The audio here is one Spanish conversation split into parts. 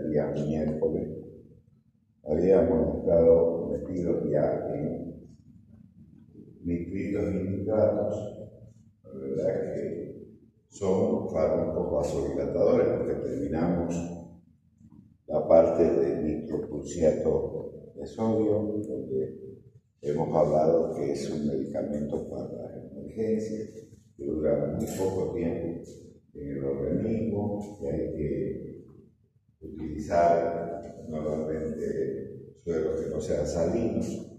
el día miércoles, habíamos estado metidos ya en nitritos y nitratos, la verdad que son fármacos vasodilatadores, porque terminamos la parte de nitroprusiato de sodio, donde hemos hablado que es un medicamento para las emergencias, que dura muy poco tiempo en el organismo, que hay que utilizar normalmente suelos que no sean salinos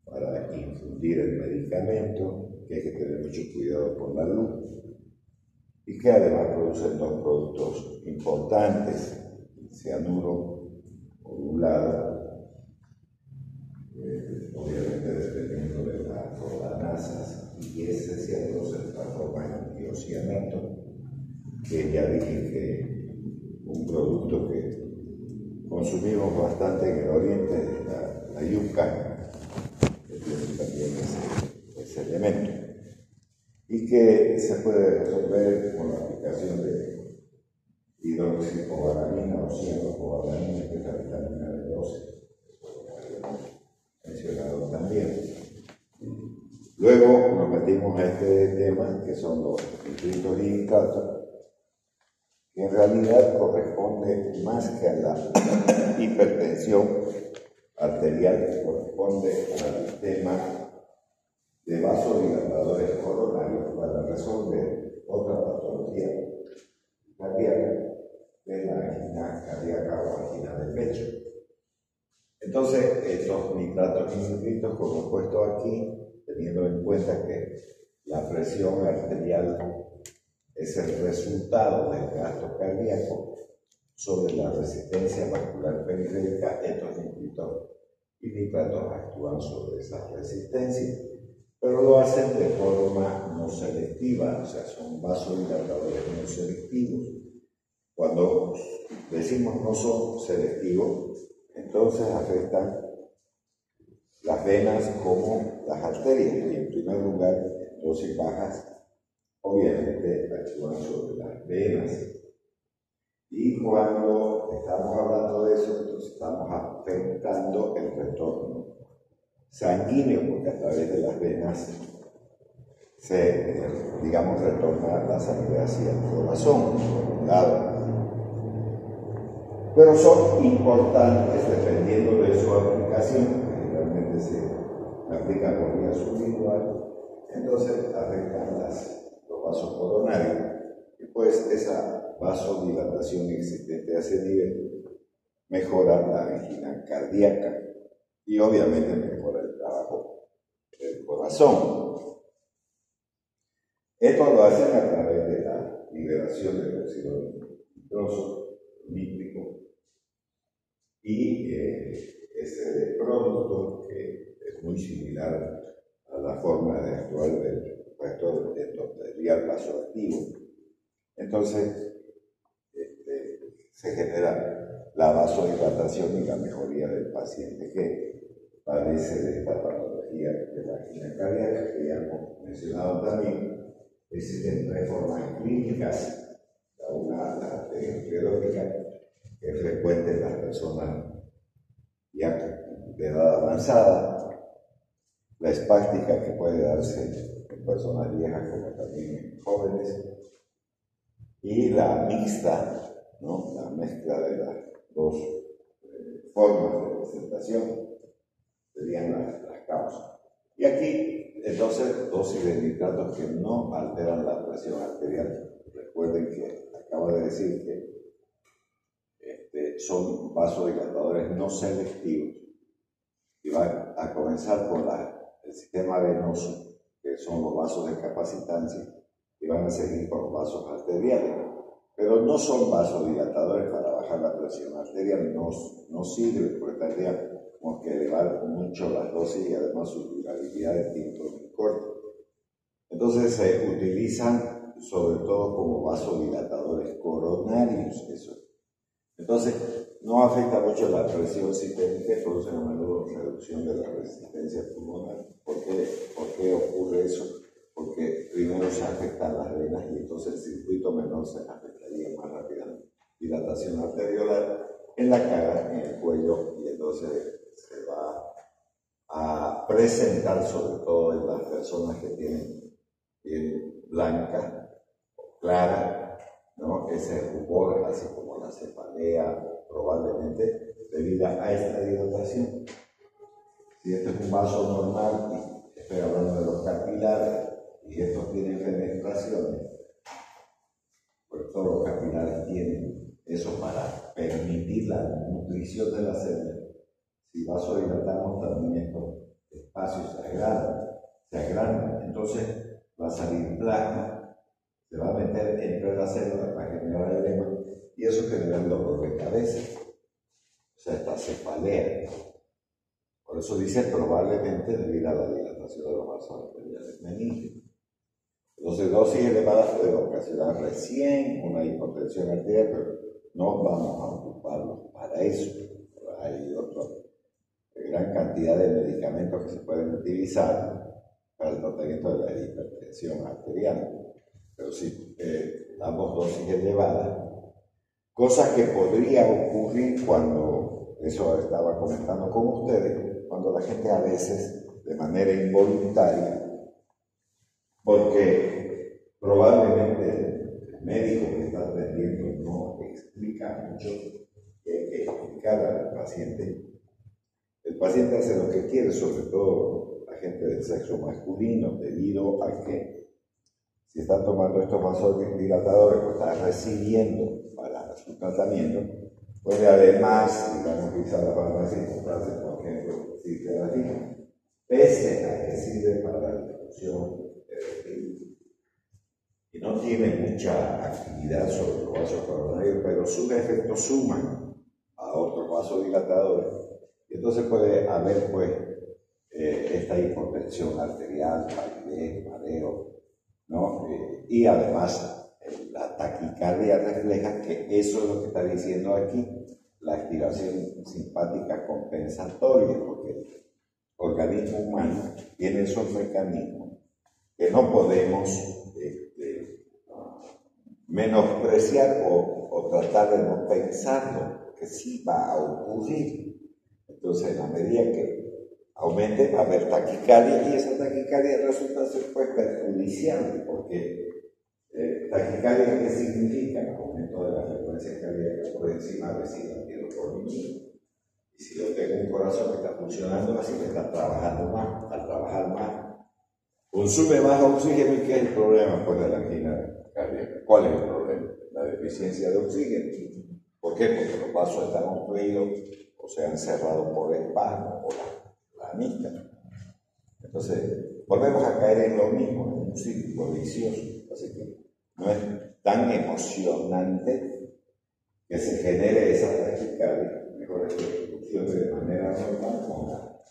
para infundir el medicamento, que hay que tener mucho cuidado con la luz, y que además producen dos productos importantes, el cianuro por un lado, obviamente dependiendo de las rodanasas, y ese cianuro se transforma en tiocianato, que ya dije que un producto que consumimos bastante en el oriente es la yuca, que tiene también ese elemento, y que se puede resolver con la aplicación de hidroxicobalamina o cianocobalamina, que es la vitamina B12, como habíamos mencionado también. Luego nos metimos a este tema que son los nitritos y nitratos, que en realidad corresponde más que a la hipertensión arterial, corresponde al tema de vasodilatadores coronarios para resolver otra patología cardíaca, que es la angina cardíaca o angina del pecho. Entonces, estos nitratos y nitritos, como he puesto aquí, teniendo en cuenta que la presión arterial es el resultado del gasto cardíaco sobre la resistencia vascular periférica, estos nitritos y nitratos actúan sobre esa resistencia, pero lo hacen de forma no selectiva, o sea, son vasodilatadores no selectivos. Cuando decimos no son selectivos, entonces afectan las venas como las arterias, y en primer lugar, dosis bajas obviamente actúan sobre las venas. Y cuando estamos hablando de eso, entonces estamos afectando el retorno sanguíneo, porque a través de las venas se, digamos, retorna la sangre hacia el corazón, claro. Pero son importantes dependiendo de su aplicación, que generalmente se aplica por vía sublingual, entonces afectan los vasos coronarios, y pues esa vasodilatación existente a ese nivel mejora la angina cardíaca y obviamente mejora el trabajo del corazón. Esto lo hacen a través de la liberación del óxido nitroso, nítrico, y ese producto que es muy similar a la forma de actuar del resto endotelial vasoactivo. Entonces, se genera la vasodilatación y la mejoría del paciente que padece de esta patología de la angina cardíaca, que ya hemos mencionado también. Existen tres formas clínicas, la arteriológica, que es frecuente en las personas ya de edad avanzada, la espástica, que puede darse en personas viejas como también en jóvenes, y la mixta, ¿no? La mezcla de las dos formas de presentación serían las causas. Y aquí, entonces, dosis de nitratos que no alteran la presión arterial. Recuerden que acabo de decir que son vasodilatadores no selectivos, y van a comenzar por el sistema venoso, que son los vasos de capacitancia, y van a seguir por los vasos arteriales, pero no son vasodilatadores para bajar la presión arterial, no sirve, porque tendríamos que elevar mucho las dosis y además su durabilidad de tiempo muy corto. Entonces se utilizan sobre todo como vasodilatadores coronarios, eso. Entonces, no afecta mucho la presión sistémica y produce a menudo reducción de la resistencia pulmonar. ¿Por qué ocurre eso? Porque primero se afectan las venas y entonces el circuito menor se afectaría más rápidamente. Dilatación arteriolar en la cara, en el cuello, y entonces se va a presentar sobre todo en las personas que tienen piel blanca, clara, ¿no? Ese rubor, así como la cefalea, probablemente debido a esta dilatación. Si este es un vaso normal, y estoy hablando de los capilares, y estos tienen fenestraciones, pues todos los capilares tienen eso para permitir la nutrición de la célula. Si vasodilatamos, también estos espacios se agrandan, entonces va a salir plasma, se va a meter entre las células para generar edema, y eso genera el dolor de cabeza, o sea, esta cefalea. Por eso dice probablemente debido a la dilatación de los vasos arteriales meninges. Entonces, dosis elevadas pueden ocasionar recién una hipotensión arterial, pero no vamos a ocuparnos para eso. Hay otra gran cantidad de medicamentos que se pueden utilizar para el tratamiento de la hipertensión arterial. Pero si damos dosis elevadas, cosas que podría ocurrir cuando, eso estaba comentando con ustedes, cuando la gente a veces, de manera involuntaria, porque probablemente el médico que está atendiendo no explica mucho, que hay que explicar al paciente. El paciente hace lo que quiere, sobre todo la gente del sexo masculino, debido a que si está tomando estos vasodilatadores que está recibiendo para su tratamiento, puede además, digamos, utilizar la farmacia y comprarse, por ejemplo, citralina, pese a que sirve para la disfunción y no tiene mucha actividad sobre los vasos coronarios, pero sus efectos suman a otros vasodilatadores. Y entonces puede haber, pues, esta hipotensión arterial, palidez, mareo, ¿no? Y además, la taquicardia refleja que eso es lo que está diciendo aquí, la activación simpática compensatoria, porque el organismo humano tiene esos mecanismos que no podemos menospreciar o tratar de no pensarlo, que sí va a ocurrir. Entonces, en la medida que aumente, va a haber taquicardia, y esa taquicardia resulta ser, pues, perjudicial, porque taquicardia, ¿qué significa? El aumento de la frecuencia cardíaca por encima de 100 latidos por minuto. Y si yo tengo un corazón que está funcionando así, que está trabajando más, al trabajar más, consume más oxígeno. ¿Y qué es el problema, pues, de la angina cardíaca? ¿Cuál es el problema? La deficiencia de oxígeno. ¿Por qué? Porque los vasos están obstruidos o se han cerrado por el espasmo o la amígdala. Entonces, volvemos a caer en lo mismo, en un círculo vicioso. Así que no es tan emocionante que se genere esa taquicardia. Mejor es que funcione de manera normal con la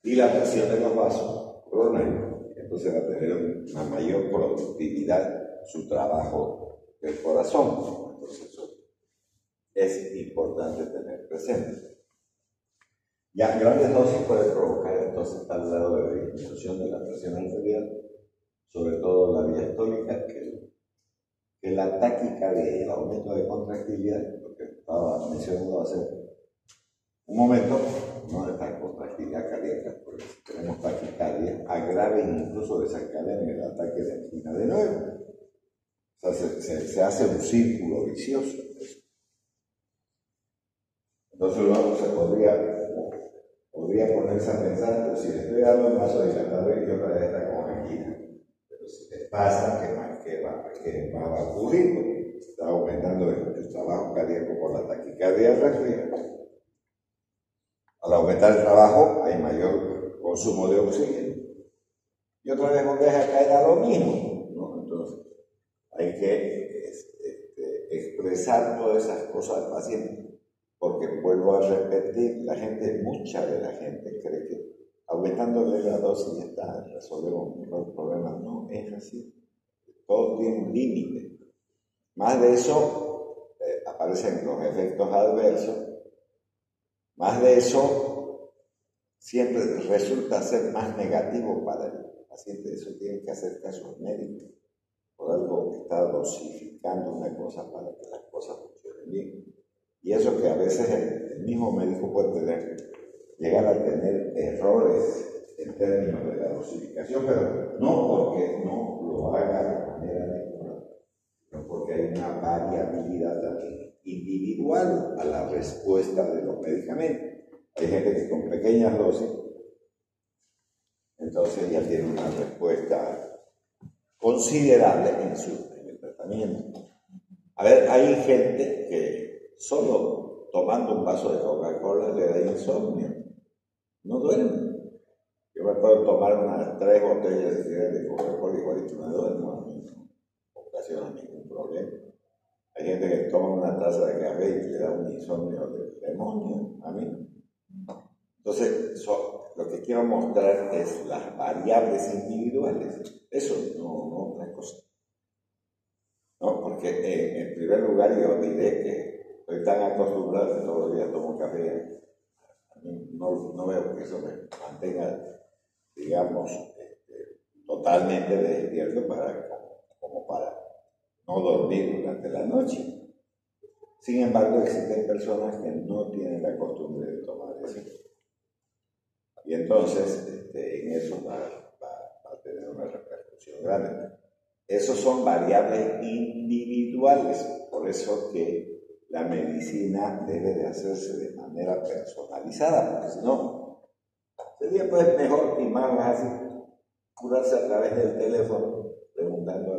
dilatación de los vasos coronarios. Entonces va a tener una mayor productividad su trabajo del corazón. Entonces eso es importante tener presente. Ya grandes dosis pueden provocar entonces tal grado de disminución de la presión arterial, sobre todo la diastólica, que la taquicardia y el aumento de contractilidad, lo que estaba mencionando hace un momento, no está contractilidad cardíaca, porque si tenemos taquicardia, agraven, incluso desencadenen el ataque de angina de nuevo. O sea, se hace un círculo vicioso. Entonces luego se podría ponerse a pensar, pero si le estoy dando un vasodilatador y otra vez está con angina, pero si te pasa, ¿qué va a ocurrir? Porque está aumentando el trabajo cardíaco por la taquicardia refleja. Al aumentar el trabajo hay mayor consumo de oxígeno. Y otra vez volvés a caer a lo mismo, ¿no? Entonces hay que expresar todas esas cosas al paciente, porque vuelvo a repetir, mucha de la gente cree que aumentándole la dosis ya está, resolvemos el problema. No es así. Todo tiene un límite. Más de eso, aparecen los efectos adversos. Más de eso, siempre resulta ser más negativo para el paciente. Eso tiene que hacer caso al médico. Por algo está dosificando una cosa para que las cosas funcionen bien. Y eso que a veces el mismo médico puede llegar a tener errores en términos de la dosificación, pero no porque no lo haga de manera adecuada, sino porque hay una variabilidad también individual a la respuesta de los medicamentos. Hay gente que con pequeñas dosis, entonces ya tiene una respuesta considerable en el tratamiento. A ver, hay gente que solo tomando un vaso de Coca-Cola le da insomnio, no duerme. Yo me puedo tomar unas 3 botellas de Coca-Cola igualito me duermo, a mí no ocasiona ningún problema. Hay gente que toma una taza de café y le da un insomnio del demonio, a mí no. Entonces, lo que quiero mostrar es las variables individuales, eso, no otra cosa. No, porque en primer lugar yo diré que estoy tan acostumbrado que todos los días tomo café. A mí no veo que eso me mantenga, digamos, totalmente despierto como para no dormir durante la noche. Sin embargo, existen personas que no tienen la costumbre de tomar eso. Y entonces, en eso va a tener una repercusión grande. Esos son variables individuales, por eso que la medicina debe de hacerse de manera personalizada, porque si no, sería pues mejor y más fácil curarse a través del teléfono, preguntando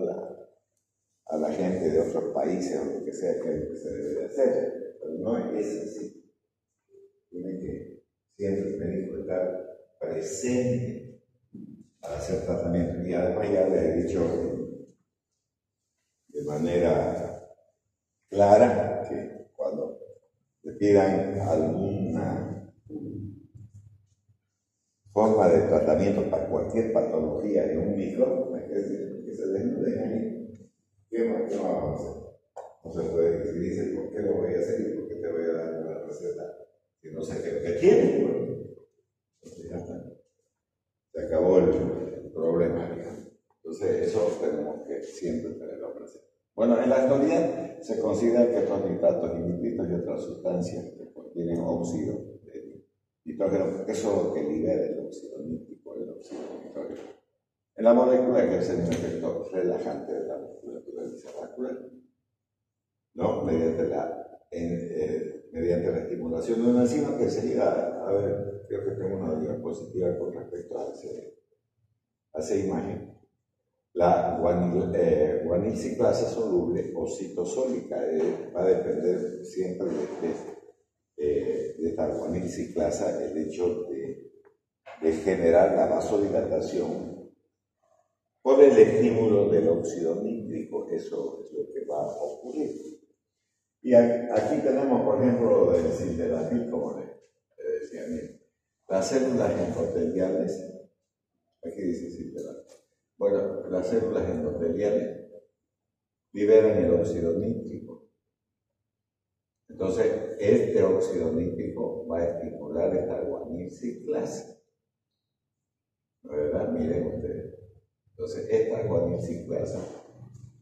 a la gente de otros países o lo que sea que se debe de hacer. Pero no es así. Tiene que siempre el médico estar presente para hacer tratamiento. Y además ya les he dicho de manera clara que cuando le pidan alguna forma de tratamiento para cualquier patología en un micro, que se desnuden ahí. ¿Qué más vamos a hacer? No se puede decir, dice, ¿por qué lo voy a hacer y por qué te voy a dar una receta? Si no sé qué es lo que tiene, entonces ya está. Se acabó el problema, digamos. Entonces, eso tenemos que siempre tenerlo presente. Bueno, en la actualidad se considera que estos nitratos y nitritos y otras sustancias que contienen óxido de nitrógeno, eso es lo que libera el óxido nítrico, el óxido de nitrógeno. En la molécula ejerce un efecto relajante de la musculatura visceral, ¿no? Mediante la estimulación de una enzima que se llega a ver, creo que tengo una diapositiva con respecto a esa imagen. La guanilciclasa soluble o citosólica va a depender siempre de esta guanilciclasa el hecho de generar la vasodilatación por el estímulo del óxido nítrico. Eso es lo que va a ocurrir. Y aquí tenemos, por ejemplo, el sildenafil, como le decía bien. Las células endoteliales, aquí dice sildenafil. Bueno, las células endoteliales liberan el óxido nítrico. Entonces, este óxido nítrico va a estimular esta guanilciclasa. ¿Verdad? Miren ustedes. Entonces, esta guanilciclasa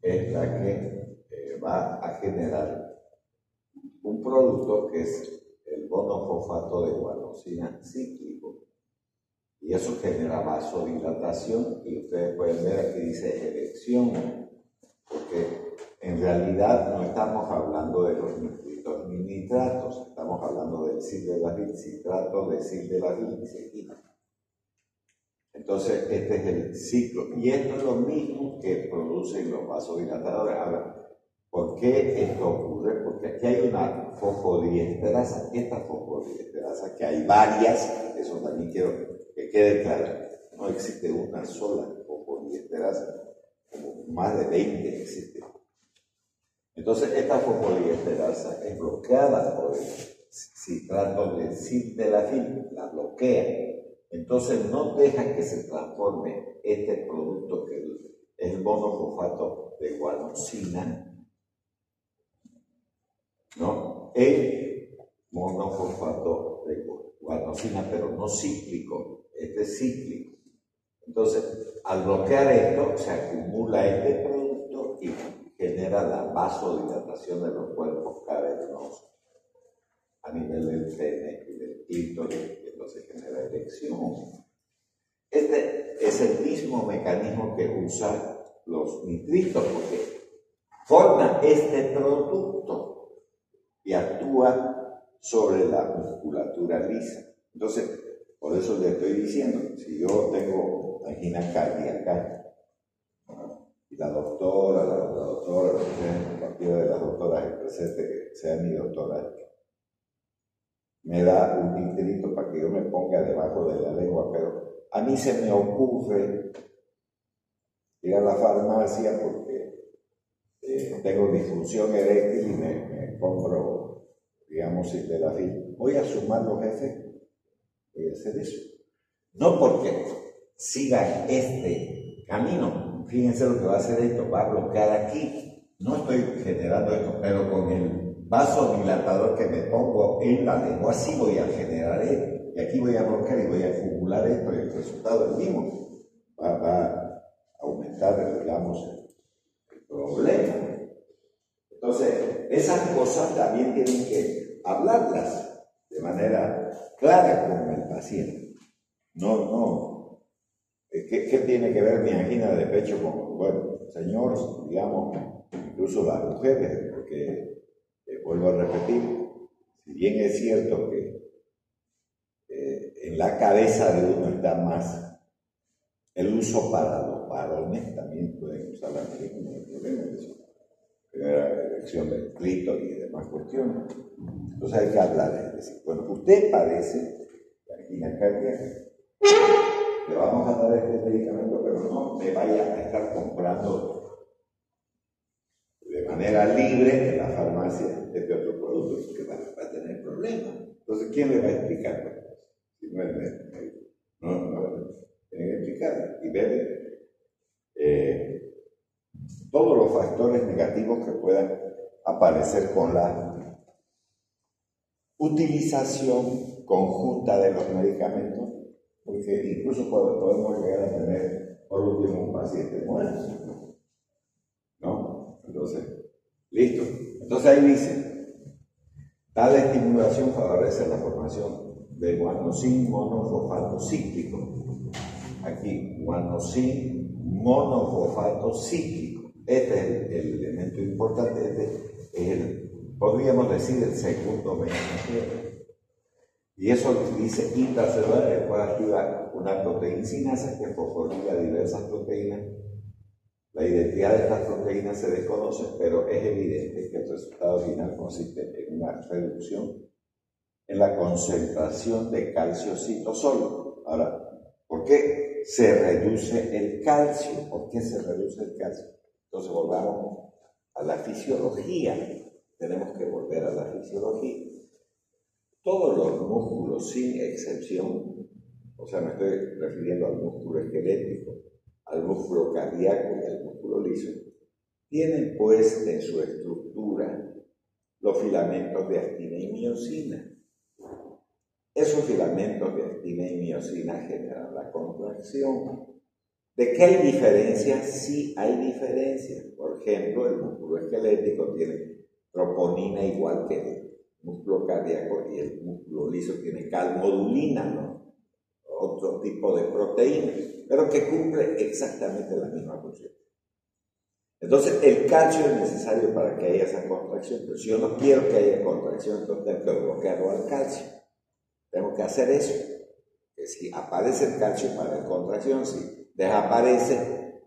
es la que va a generar un producto que es el monofosfato de guanosina cíclico. Y eso genera vasodilatación, y ustedes pueden ver aquí dice erección, porque en realidad no estamos hablando de los nitritos ni nitratos, estamos hablando del sildenafil, citrato de sildenafil y cequina. Entonces este es el ciclo, y esto es lo mismo que producen los vasodilatadores. Ahora, ¿por qué esto ocurre? Porque aquí hay una fosfodiesterasa, esta fosfodiesterasa, que hay varias, eso también quiero que quede claro, no existe una sola fosfodiesterasa, como más de 20 existen. Entonces, esta fosfodiesterasa es bloqueada por el citrato de sildenafil, la bloquea. Entonces, no deja que se transforme este producto que es el monofosfato de guanosina, ¿no? El monofosfato de guanosina, pero no cíclico, este es cíclico. Entonces, al bloquear esto, se acumula este producto y genera la vasodilatación de los cuerpos cavernosos. del pene y del clítoris, que entonces genera erección. Este es el mismo mecanismo que usan los nitritos, porque forma este producto y actúa sobre la musculatura lisa. Entonces, por eso le estoy diciendo, si yo tengo angina cardíaca, y la doctora, cualquiera de las doctoras presente, que sea mi doctora, me da un nitrito para que yo me ponga debajo de la lengua, pero a mí se me ocurre ir a la farmacia porque tengo disfunción eréctil y me compro, digamos, sildenafil. Voy a sumar los efectos, voy a hacer eso. No porque siga este camino. Fíjense lo que va a hacer esto, va a bloquear aquí. No estoy generando esto, pero con el vasodilatador que me pongo en la lengua, sí voy a generar esto. Y aquí voy a bloquear y voy a acumular esto, y el resultado es el mismo. Va a aumentar, digamos, el problema. Entonces, esas cosas también tienen que hablarlas de manera clara con el paciente. No. ¿Qué tiene que ver mi angina de pecho con, bueno, señores, digamos, incluso las mujeres? Porque, vuelvo a repetir, si bien es cierto que en la cabeza de uno está más el uso para los varones, también pueden usar la mujer, no hay problema en eso. Primera erección del clítoris y demás cuestiones. Entonces hay que hablar, es decir, bueno, usted padece de angina cardíaca. Le vamos a dar este medicamento, pero no me vaya a estar comprando de manera libre en la farmacia este otro producto, porque va a tener problemas. Entonces, ¿quién le va a explicar? Si no es médico. No, tiene que explicar y ver todos los factores negativos que puedan aparecer con la utilización conjunta de los medicamentos. Porque incluso podemos llegar a tener, por último, un paciente muerto. ¿No? Entonces, listo. Entonces ahí dice, tal estimulación favorece la formación de guanosin monofosfato cíclico. Aquí, guanosin monofosfato cíclico. Este es el elemento importante. Este es podríamos decir, el segundo mensajero. Y eso dice intracelular, que puede activar una proteína sinasa que fosforila diversas proteínas. La identidad de estas proteínas se desconoce, pero es evidente que el resultado final consiste en una reducción en la concentración de calcio citosólico. Ahora, ¿por qué se reduce el calcio? ¿Por qué se reduce el calcio? Entonces volvamos a la fisiología. Tenemos que volver a la fisiología. Todos los músculos, sin excepción, o sea, me estoy refiriendo al músculo esquelético, al músculo cardíaco y al músculo liso, tienen pues en su estructura los filamentos de actina y miosina. Esos filamentos de actina y miosina generan la contracción. ¿De qué hay diferencias? Sí hay diferencias. Por ejemplo, el músculo esquelético tiene troponina igual que el músculo cardíaco, y el músculo liso tiene calmodulina, ¿no? Otro tipo de proteína, pero que cumple exactamente la misma función. Entonces, el calcio es necesario para que haya esa contracción, pero si yo no quiero que haya contracción, entonces tengo que bloquearlo al calcio. Tengo que hacer eso. Que si aparece el calcio para la contracción, si desaparece,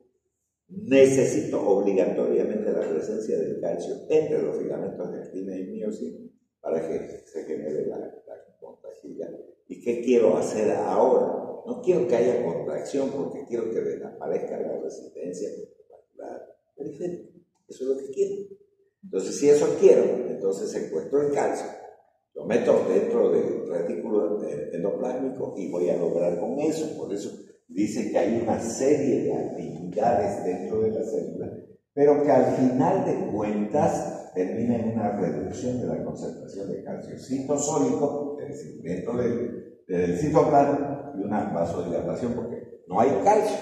necesito obligatoriamente la presencia del calcio entre los filamentos de actina y miosina para que se genere la contractilidad. ¿Y qué quiero hacer ahora? No quiero que haya contracción porque quiero que desaparezca la resistencia vascular periférica. Eso es lo que quiero. Entonces, si eso quiero, entonces secuestro el calcio, lo meto dentro del retículo endoplásmico y voy a lograr con eso. Por eso dice que hay una serie de actividades dentro de la célula, pero que al final de cuentas termina en una reducción de la concentración de calcio citosólico, es decir, dentro del citoplasma, y una vasodilatación porque no hay calcio.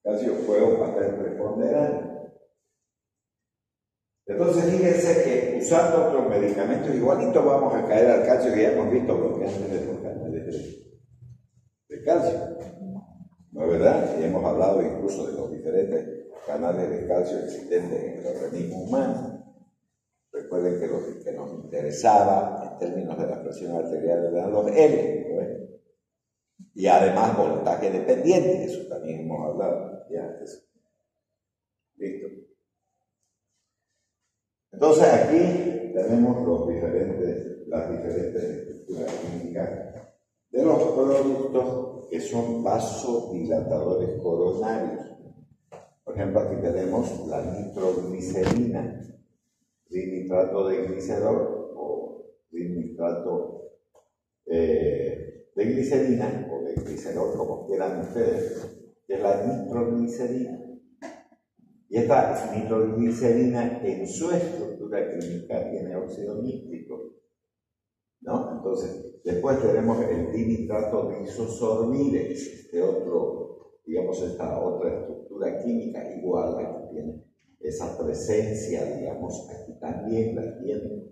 Calcio fue un papel preponderante. Entonces fíjense que usando otros medicamentos, igualito vamos a caer al calcio que ya hemos visto bloqueantes de los canales de calcio. ¿No es verdad? Y hemos hablado incluso de los diferentes canales de calcio existentes en el organismo humano. Recuerden que lo que nos interesaba en términos de la presión arterial eran los L, ¿no? Y además voltaje dependiente, eso también hemos hablado ya antes. Listo. Entonces aquí tenemos las diferentes estructuras químicas de los productos que son vasodilatadores coronarios. Por ejemplo, aquí tenemos la nitroglicerina, trinitrato de glicerol o trinitrato de glicerina o de glicerol, como quieran ustedes, que es la nitroglicerina. Y esta nitroglicerina en su estructura química tiene óxido nítrico, ¿no? Entonces, después tenemos el dinitrato de isosorbides, este otro, digamos, esta otra estructura química igual, aquí tiene esa presencia, digamos, aquí también la tiene.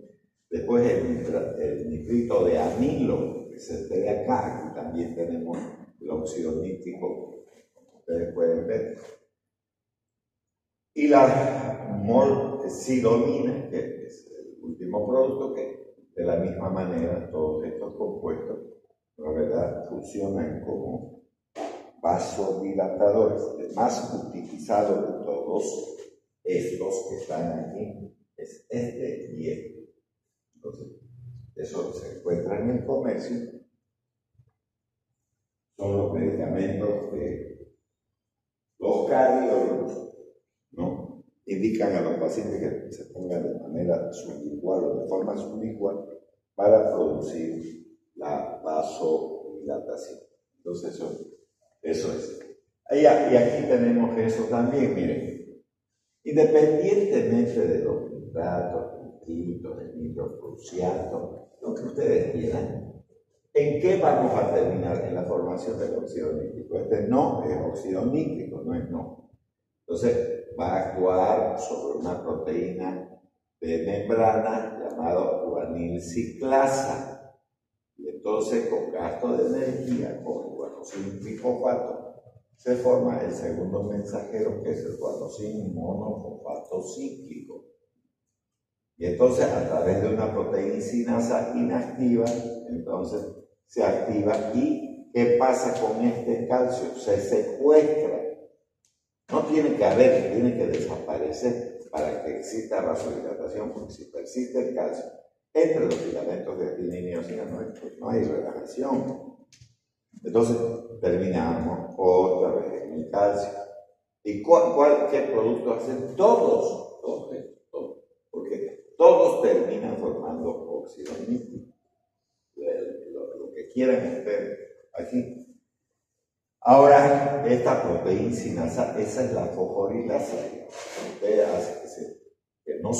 Después el nitrito de amilo, que es este de acá, aquí también tenemos el óxido nítrico, como ustedes pueden ver. Y la molsidonina, que es el último producto, que de la misma manera todos estos compuestos, la verdad, funcionan como vasodilatadores. El más utilizado de todos estos que están aquí es este y este. Entonces, eso se encuentra en el comercio. Son los medicamentos que los cardiólogos, ¿no?, indican a los pacientes que se pongan de manera sublingual o de forma sublingual para producir la vasodilatación. Entonces, eso es. Y aquí tenemos eso también, miren. Independientemente de los nitratos, nitritos, el nitrofruciato, lo que ustedes quieran, ¿en qué vamos a terminar? En la formación del óxido nítrico. Este no es óxido nítrico, no es no. Entonces, va a actuar sobre una proteína de membrana llamada guanil ciclasa. Y entonces, con gasto de energía, con el guanosin trifosfato, se forma el segundo mensajero, que es el guanosin monofosfato cíclico. Y entonces, a través de una proteincinasa inactiva, entonces se activa. ¿Y qué pasa con este calcio? Se secuestra. No tiene que haber, tiene que desaparecer para que exista vasodilatación, porque si persiste el calcio entre los filamentos de actina y miosina, no hay relajación. Entonces terminamos otra vez en el calcio. ¿Y qué productos hacen? Todos, porque todos terminan formando óxido nítrico. Lo que quieran ustedes aquí. Ahora, esta proteincinasa, esa es la fosforilasa. Usted hace que no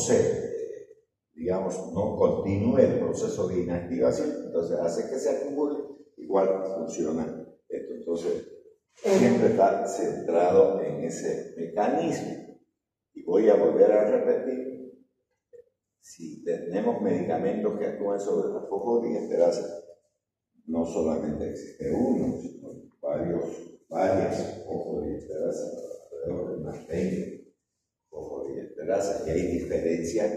no continúe el proceso de inactivación, entonces hace que se acumule, igual funciona esto. Entonces, siempre está centrado en ese mecanismo. Y voy a volver a repetir, si tenemos medicamentos que actúan sobre la fosfodiesterasa, no solamente existe uno, sino varias fosfodiesterasas, alrededor de unas 20 fosfodiesterasas, y hay diferencias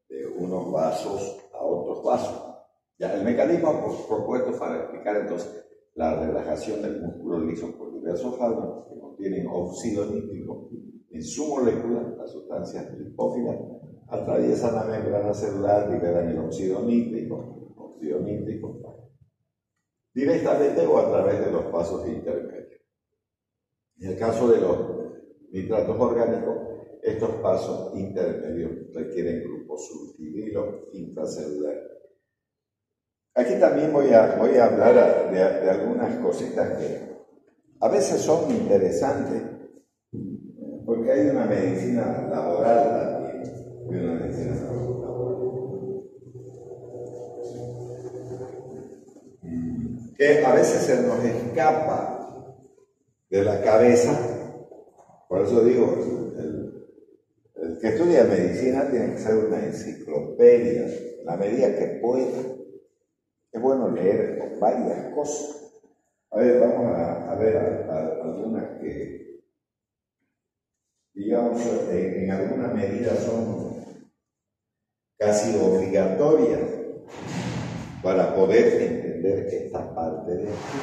de unos vasos a otros vasos. Ya, el mecanismo propuesto para explicar entonces la relajación del músculo liso por diversos fármacos que contienen óxido nítrico en su molécula, las sustancias lipófilas, atraviesan la membrana celular, liberan el óxido nítrico, directamente o a través de los pasos intermedios. En el caso de los nitratos orgánicos, estos pasos intermedios requieren glucosulfidilo intracelular. Aquí también voy a hablar de algunas cositas que a veces son interesantes, porque hay una medicina laboral también, que a veces se nos escapa de la cabeza. Por eso digo, el que estudia estudia medicina tiene que ser una enciclopedia, en la medida que pueda. Es bueno leer varias cosas. A ver, vamos a ver algunas que, digamos, en alguna medida son casi obligatorias para poder entender esta parte de aquí.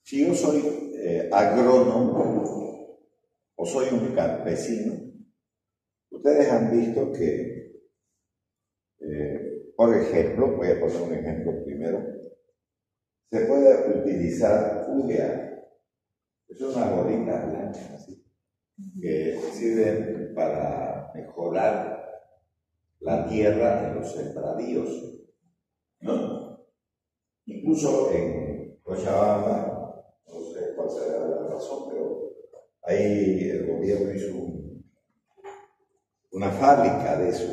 Si yo soy agrónomo o soy un campesino, ustedes han visto que, por ejemplo, voy a poner un ejemplo primero, se puede utilizar urea, es una bolita blanca así, que sirven para mejorar la tierra en los sembradíos, ¿no? Incluso en Cochabamba, no sé cuál será la razón, pero ahí el gobierno hizo una fábrica de eso,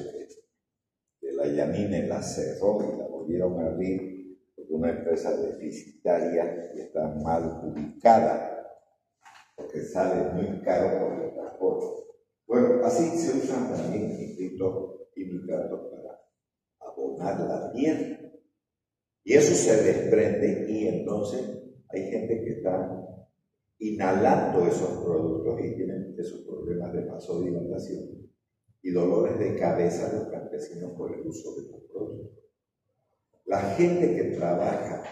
de la llamina y la cerró y la volvieron a abrir porque una empresa deficitaria y está mal ubicada, porque sale muy caro por el transporte. Bueno, así se usan también nitritos y nitratos para abonar la tierra. Y eso se desprende y entonces hay gente que está inhalando esos productos y tienen esos problemas de vasodilatación y dolores de cabeza de los campesinos por el uso de los productos. La gente que trabaja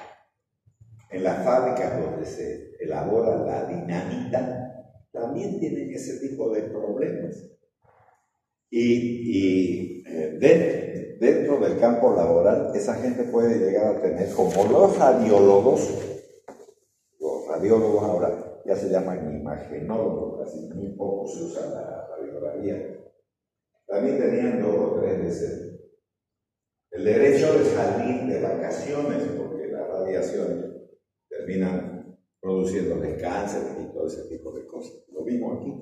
en las fábricas donde se elabora la dinamita también tienen ese tipo de problemas. Y dentro del campo laboral, esa gente puede llegar a tener, como los radiólogos ahora ya se llaman imagenólogos, casi muy poco se usa la radiografía. También tenían 2 o 3 veces el derecho de salir de vacaciones, porque las radiaciones terminan produciéndoles cáncer y todo ese tipo de cosas. Lo mismo aquí.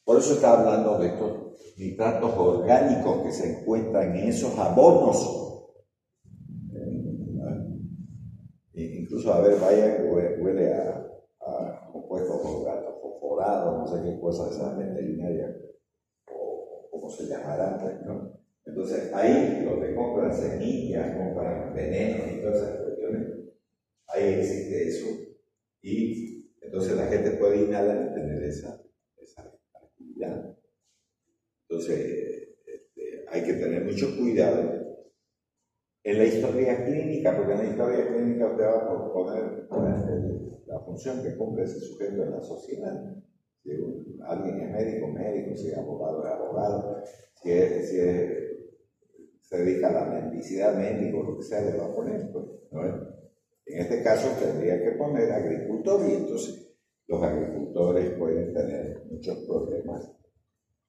Por eso está hablando de estos nitratos orgánicos que se encuentran en esos abonos. Incluso, a ver, vaya, huele a compuestos orgánicos, fosforados, no sé qué cosas esas veterinarias, o como se llamarán, ¿no? Entonces, ahí los que compran semillas, compran venenos y todas esas cuestiones, ahí existe eso. Y entonces la gente puede inhalar y tener esa actividad. Entonces, hay que tener mucho cuidado en la historia clínica, porque en la historia clínica usted va a poner la función que cumple ese sujeto en la sociedad. Si alguien es médico, si es abogado, si se dedica a la mendicidad, médico, lo que sea, le va a poner, pues, ¿no? En este caso tendría que poner agricultor, y entonces los agricultores pueden tener muchos problemas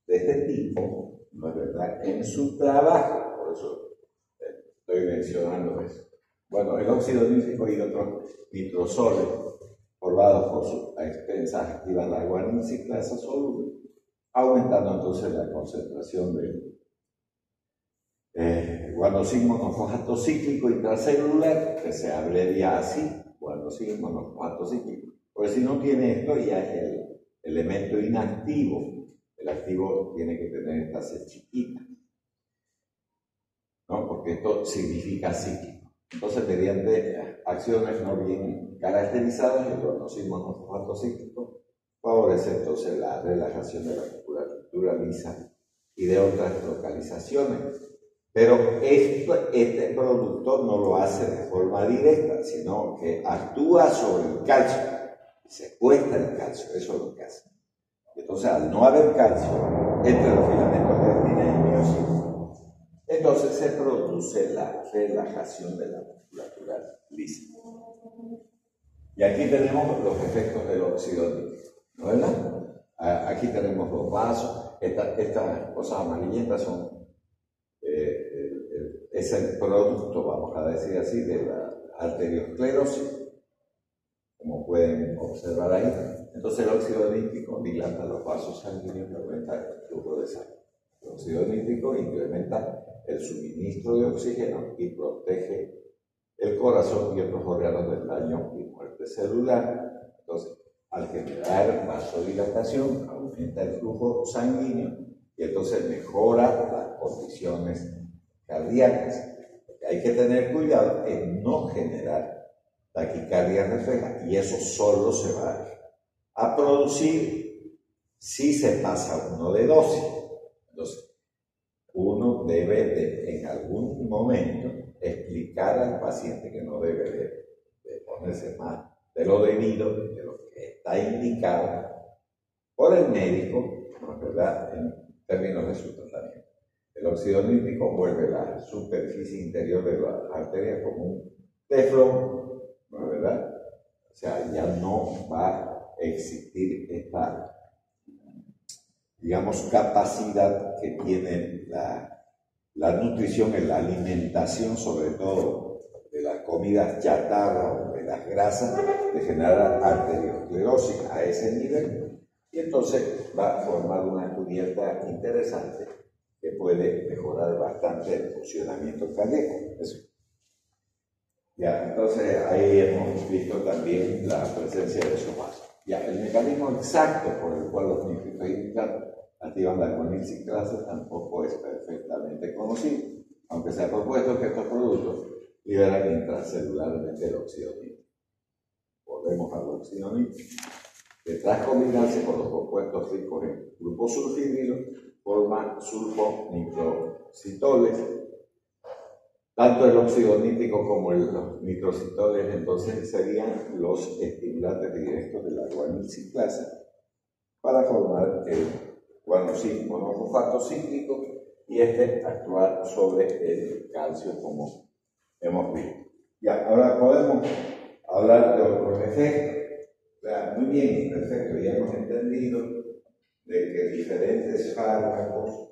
de este tipo, ¿no es verdad?, en su trabajo. Por eso estoy mencionando eso. Bueno, el óxido nítrico y otros nitrosoles formados por sus expensas activan la guaniciclasa soluble, aumentando entonces la concentración de guanosine monofosfato cíclico intracelular, que se abrevia así, guanosine monofosfato cíclico. Porque si no tiene esto, ya es el elemento inactivo. El activo tiene que tener esta C chiquita, ¿no? Porque esto significa cíclico. Entonces, mediante acciones no bien caracterizadas, el guanosine monofosfato cíclico favorece entonces la relajación de la musculatura lisa y de otras localizaciones. Pero este producto no lo hace de forma directa, sino que actúa sobre el calcio y secuestra el calcio. Eso es lo que hace. Entonces, al no haber calcio entre los filamentos de actina y miocito, entonces se produce la relajación de la musculatura lisa. Y aquí tenemos los efectos del óxido nítrico, ¿no es verdad? Aquí tenemos los vasos. Estas cosas amarillentas son es el producto, vamos a decir así, de la arteriosclerosis, como pueden observar ahí. Entonces el óxido nítrico dilata los vasos sanguíneos y aumenta el flujo de sangre. El óxido nítrico incrementa el suministro de oxígeno y protege el corazón y otros órganos del daño y muerte celular. Entonces, al generar vasodilatación, aumenta el flujo sanguíneo y entonces mejora las condiciones cardíacas. Hay que tener cuidado en no generar taquicardia refleja, y eso solo se va a producir si se pasa uno de dosis. Entonces, uno debe en algún momento explicar al paciente que no debe de ponerse más de lo debido, de lo que está indicado por el médico, ¿no es verdad?, en términos de su tratamiento. El óxido nítrico vuelve la superficie interior de la arteria como un teflón, ¿no es verdad? O sea, ya no va a existir esta, digamos, capacidad que tiene la nutrición en la alimentación, sobre todo de las comidas chatarra o de las grasas, de generar arteriosclerosis a ese nivel, y entonces va a formar una cubierta interesante que puede mejorar bastante el funcionamiento cardíaco. Eso. Ya, entonces ahí hemos visto también la presencia de esos vasos. Ya, el mecanismo exacto por el cual los nitritos activan la guanilciclasa tampoco es perfectamente conocido, aunque se ha propuesto que estos productos liberan intracelularmente el óxido nítrico. Volvemos al óxido nítrico, que tras combinarse con los compuestos ricos en grupos sulfídrilos, forman sulfonitrocitoles. Tanto el óxido nítrico como los nitrocitoles entonces serían los estimulantes directos de la guanilciclasa para formar el guanosil monofosfato cíclico y actuar sobre el calcio, como hemos visto. Ya, ahora podemos hablar de otros efectos. O sea, muy bien, perfecto, ya hemos entendido de que diferentes fármacos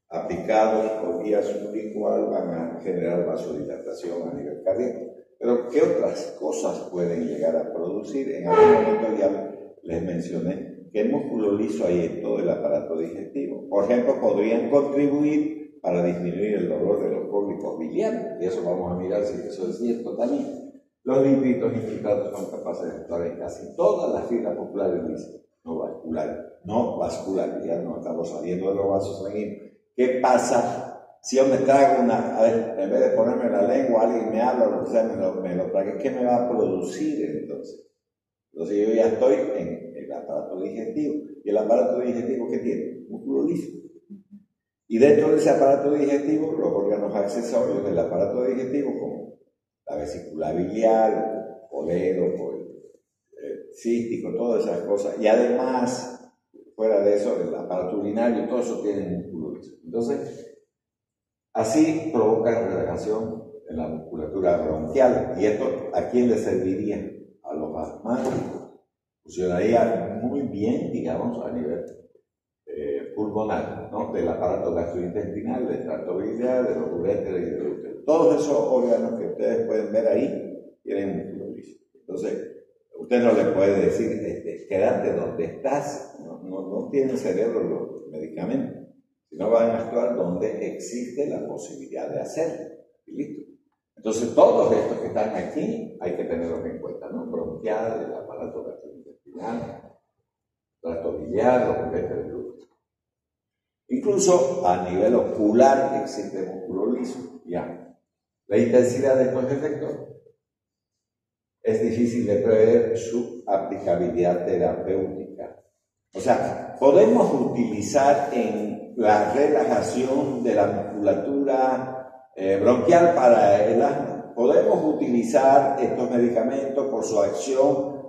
aplicados por vía sublingual van a generar vasodilatación a nivel cardíaco. Pero, ¿qué otras cosas pueden llegar a producir? En algún momento ya les mencioné que el músculo liso hay en todo el aparato digestivo. Por ejemplo, podrían contribuir para disminuir el dolor de los cólicos biliares, y eso vamos a mirar si eso es cierto también. Los lípidos infiltrados son capaces de actuar en casi todas las fibras musculares lisas, no vasculares, ya no estamos saliendo de los vasos sanguíneos. ¿Qué pasa si yo me trago a ver, en vez de ponerme la lengua, alguien me habla, o lo que sea, me lo trague? ¿Qué me va a producir entonces? Entonces yo ya estoy en el aparato digestivo. ¿Y el aparato digestivo qué tiene? Músculo liso. Y dentro de ese aparato digestivo, los órganos accesorios del aparato digestivo, como la vesícula biliar, el colédoco, el cístico, todas esas cosas. Y además, fuera de eso, el aparato urinario, todo eso tiene músculo liso. Entonces, así provoca relajación en la musculatura bronquial. ¿Y esto a quién le serviría? A los asmáticos. Funcionaría muy bien, digamos, a nivel pulmonar, ¿no? Del aparato gastrointestinal, del tracto biliar, de los uréteres y del útero. Todos esos órganos que ustedes pueden ver ahí tienen músculo liso. Entonces, usted no le puede decir, quédate donde estás, no tienen cerebro los medicamentos, sino van a actuar donde existe la posibilidad de hacerlo. Y listo. Entonces, todos estos que están aquí hay que tenerlos en cuenta, ¿no? Bronquial, el aparato gastrointestinal, tracto biliar, los uréteres del útero. Incluso a nivel ocular existe músculo liso. Ya. La intensidad de estos efectos es difícil de prever su aplicabilidad terapéutica. O sea, podemos utilizar en la relajación de la musculatura bronquial para el asma. Podemos utilizar estos medicamentos por su acción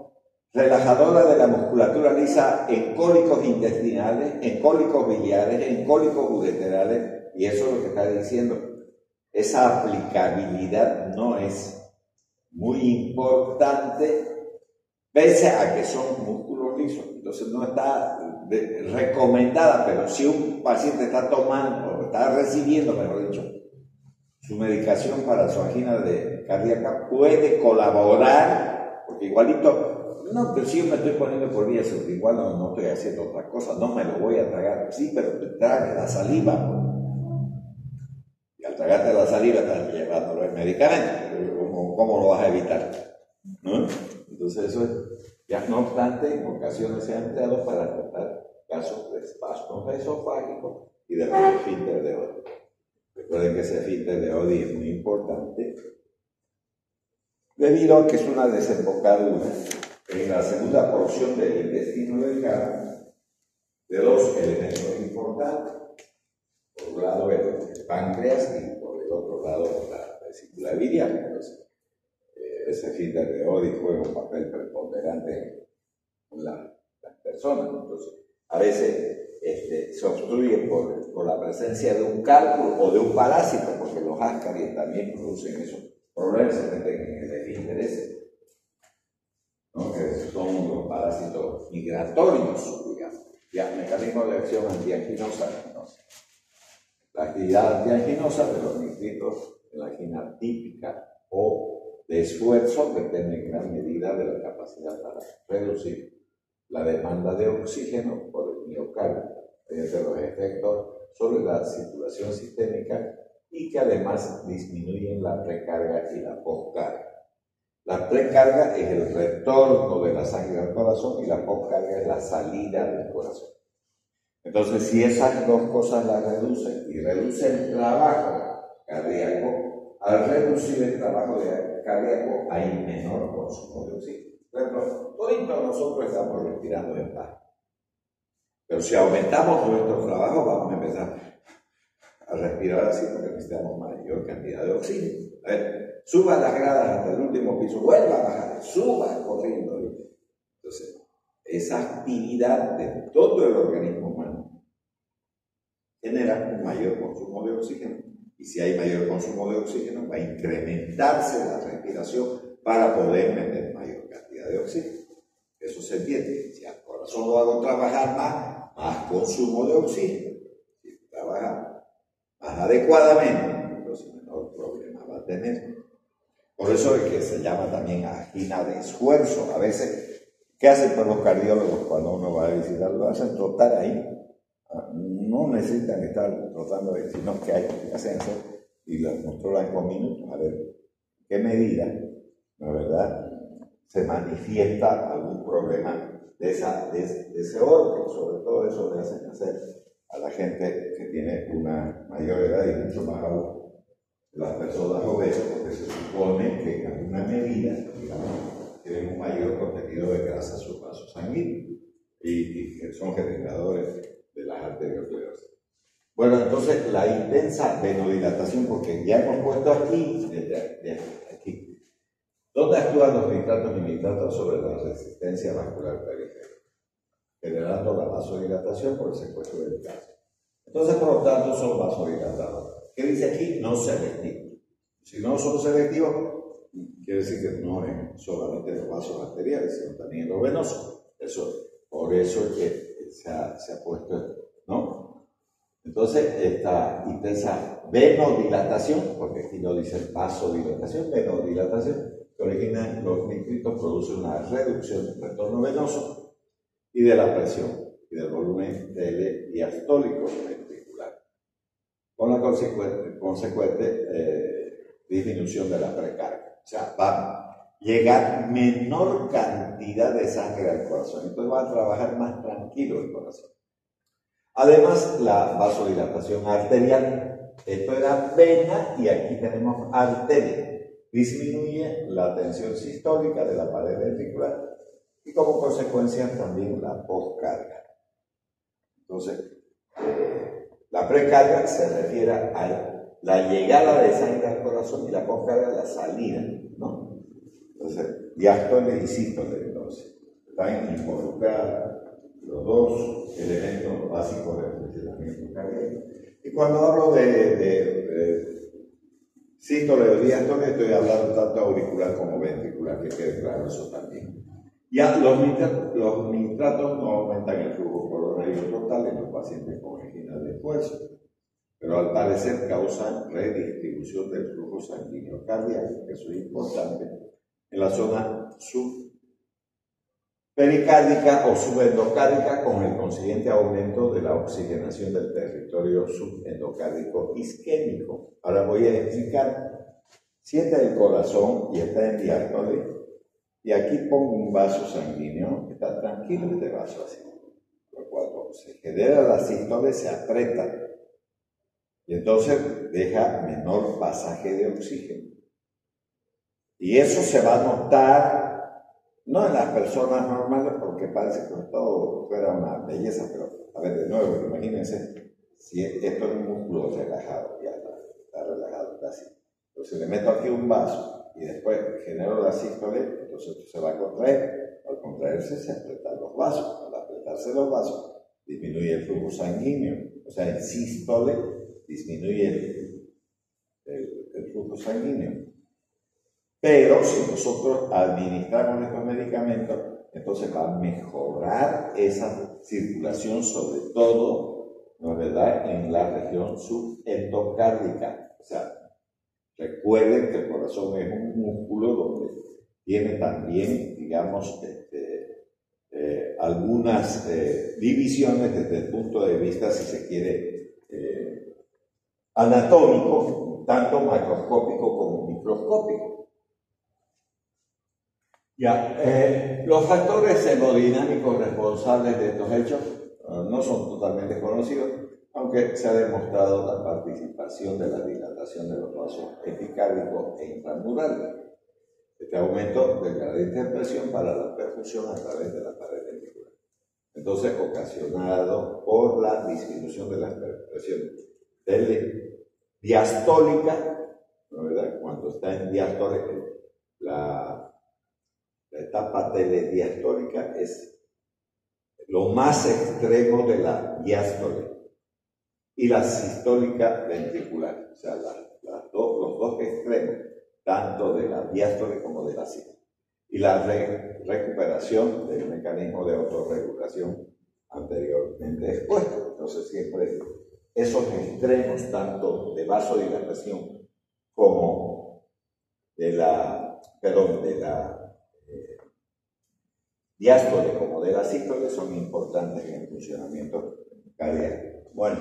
relajadora de la musculatura lisa en cólicos intestinales, en cólicos biliares, en cólicos ureterales, y eso es lo que está diciendo. Esa aplicabilidad no es muy importante, pese a que son músculos lisos. Entonces no está recomendada, pero si un paciente está tomando, o está recibiendo, mejor dicho, su medicación para su angina cardíaca, puede colaborar, porque igualito, no, pero si yo me estoy poniendo por vía sublingual, no estoy haciendo otra cosa, no me lo voy a tragar. Sí, pero te trague la saliva, y al tragarte la saliva estás llevándolo el medicamento. ¿Cómo lo vas a evitar? ¿No? Entonces eso es, ya no obstante, en ocasiones se ha empleado para tratar caso de espasmos esofágicos y del esfínter de Oddi. Recuerden que ese esfínter de Oddi es muy importante debido a que es una desembocadura en la segunda porción del intestino delgado de dos elementos importantes. Por un lado el páncreas y por el otro lado la vesícula biliar. Entonces, ese esfínter de Oddi juega un papel preponderante en las personas. Entonces, a veces se obstruye por la presencia de un cálculo o de un parásito, porque los ascaris también producen esos problemas, se meten en el esfínter ese, ¿no? Que son los parásitos migratorios, digamos. Ya, mecanismo de acción antianginosa. Entonces, la actividad antianginosa de los nitritos en la angina típica o de esfuerzo depende en gran medida de la capacidad para reducir la demanda de oxígeno por el miocardio, mediante los efectos sobre la circulación sistémica y que además disminuyen la precarga y la postcarga. La precarga es el retorno de la sangre al corazón y la postcarga es la salida del corazón. Entonces, si esas dos cosas las reducen y reducen el trabajo cardíaco, al reducir el trabajo cardíaco hay menor consumo de oxígeno. Por ejemplo, todos nosotros estamos respirando en paz. Pero si aumentamos nuestro trabajo, vamos a empezar a respirar así porque necesitamos mayor cantidad de oxígeno. A ver, suba las gradas hasta el último piso, vuelva a bajar, suba corriendo. Entonces, esa actividad de todo el organismo humano genera un mayor consumo de oxígeno. Y si hay mayor consumo de oxígeno, va a incrementarse la respiración para poder meter mayor cantidad de oxígeno. Eso se entiende. Si al corazón lo hago trabajar más consumo de oxígeno. Si trabaja más adecuadamente, entonces menor problema va a tener. Por eso es que se llama también angina de esfuerzo. A veces, ¿qué hacen los cardiólogos cuando uno va a visitarlo? Lo hacen trotar ahí. No necesitan estar trotando ahí, sino que hacen eso y lo controlan con minutos. A ver qué medida, ¿no es verdad?, se manifiesta algún problema de ese orden. Sobre todo eso le hacen hacer a la gente que tiene una mayor edad y mucho más aún las personas obesas, porque se supone que en alguna medida, digamos, tienen un mayor contenido de grasa en sus vasos sanguíneos y que son generadores de las arteriosclerosis. Bueno, entonces la intensa venodilatación, porque ya hemos puesto aquí, aquí, ¿dónde actúan los nitratos y nitratos sobre la resistencia vascular periférica? Generando la vasodilatación por el secuestro del calcio. Entonces, por lo tanto, son vasodilatadores. ¿Qué dice aquí? No selectivos. Si no son selectivos, quiere decir que no es solamente los vasos arteriales, sino también los venosos. Por eso es que se ha puesto, ¿no? Entonces, esta intensa venodilatación, porque aquí no dice vasodilatación, venodilatación, que origina los nitritos, produce una reducción del retorno venoso y de la presión y del volumen diastólico ventricular, con la consecuente disminución de la precarga. O sea, va a llegar menor cantidad de sangre al corazón, entonces va a trabajar más tranquilo el corazón. Además, la vasodilatación arterial, esto era vena y aquí tenemos arteria, disminuye la tensión sistólica de la pared ventricular y como consecuencia también la postcarga. Entonces, la precarga se refiere a la llegada de sangre al corazón y la postcarga a la salida, ¿no? Entonces, diástole y sístole, entonces, están involucrados los dos elementos básicos del funcionamiento cardíaco. Y cuando hablo de sístole o diástole, estoy hablando tanto auricular como ventricular, que quede claro eso también. Ya los nitratos no aumentan el flujo coronario total en los pacientes con angina de esfuerzo, pero al parecer causan redistribución del flujo sanguíneo cardíaco, que eso es importante, en la zona subpericárdica o subendocárdica, con el consiguiente aumento de la oxigenación del territorio subendocárdico isquémico. Ahora voy a explicar. Si está el corazón y está en diástole, y aquí pongo un vaso sanguíneo, está tranquilo este vaso así, por 4 cuando se genera la sístole se aprieta y entonces deja menor pasaje de oxígeno. Y eso se va a notar, no en las personas normales, porque parece que todo fuera una belleza, pero a ver, de nuevo, imagínense, si esto es un músculo relajado, ya está relajado casi. Entonces le meto aquí un vaso y después genero la sístole, entonces esto se va a contraer. Al contraerse se apretan los vasos. Al apretarse los vasos, disminuye el flujo sanguíneo. O sea, en sístole disminuye el flujo sanguíneo. Pero si nosotros administramos estos medicamentos, entonces va a mejorar esa circulación, sobre todo, ¿no es verdad?, en la región subendocárdica. O sea, recuerden que el corazón es un músculo donde tiene también, digamos, algunas divisiones desde el punto de vista, si se quiere, anatómico, tanto macroscópico como microscópico. Ya, los factores hemodinámicos responsables de estos hechos no son totalmente conocidos, aunque se ha demostrado la participación de la dilatación de los vasos epicárdicos e intramurales. Este aumento del gradiente de presión para la perfusión a través de la pared ventricular. Entonces, ocasionado por la disminución de la presión diastólica, ¿no es verdad? Cuando está en diástole, la etapa telediastólica es lo más extremo de la diástole, y la sistólica ventricular, o sea, los dos extremos, tanto de la diástole como de la sístole. Y la recuperación del mecanismo de autorregulación anteriormente expuesto. Entonces, siempre esos extremos, tanto de vasodilatación como de la diástole como de la sístole, son importantes en el funcionamiento cardíaco. Bueno,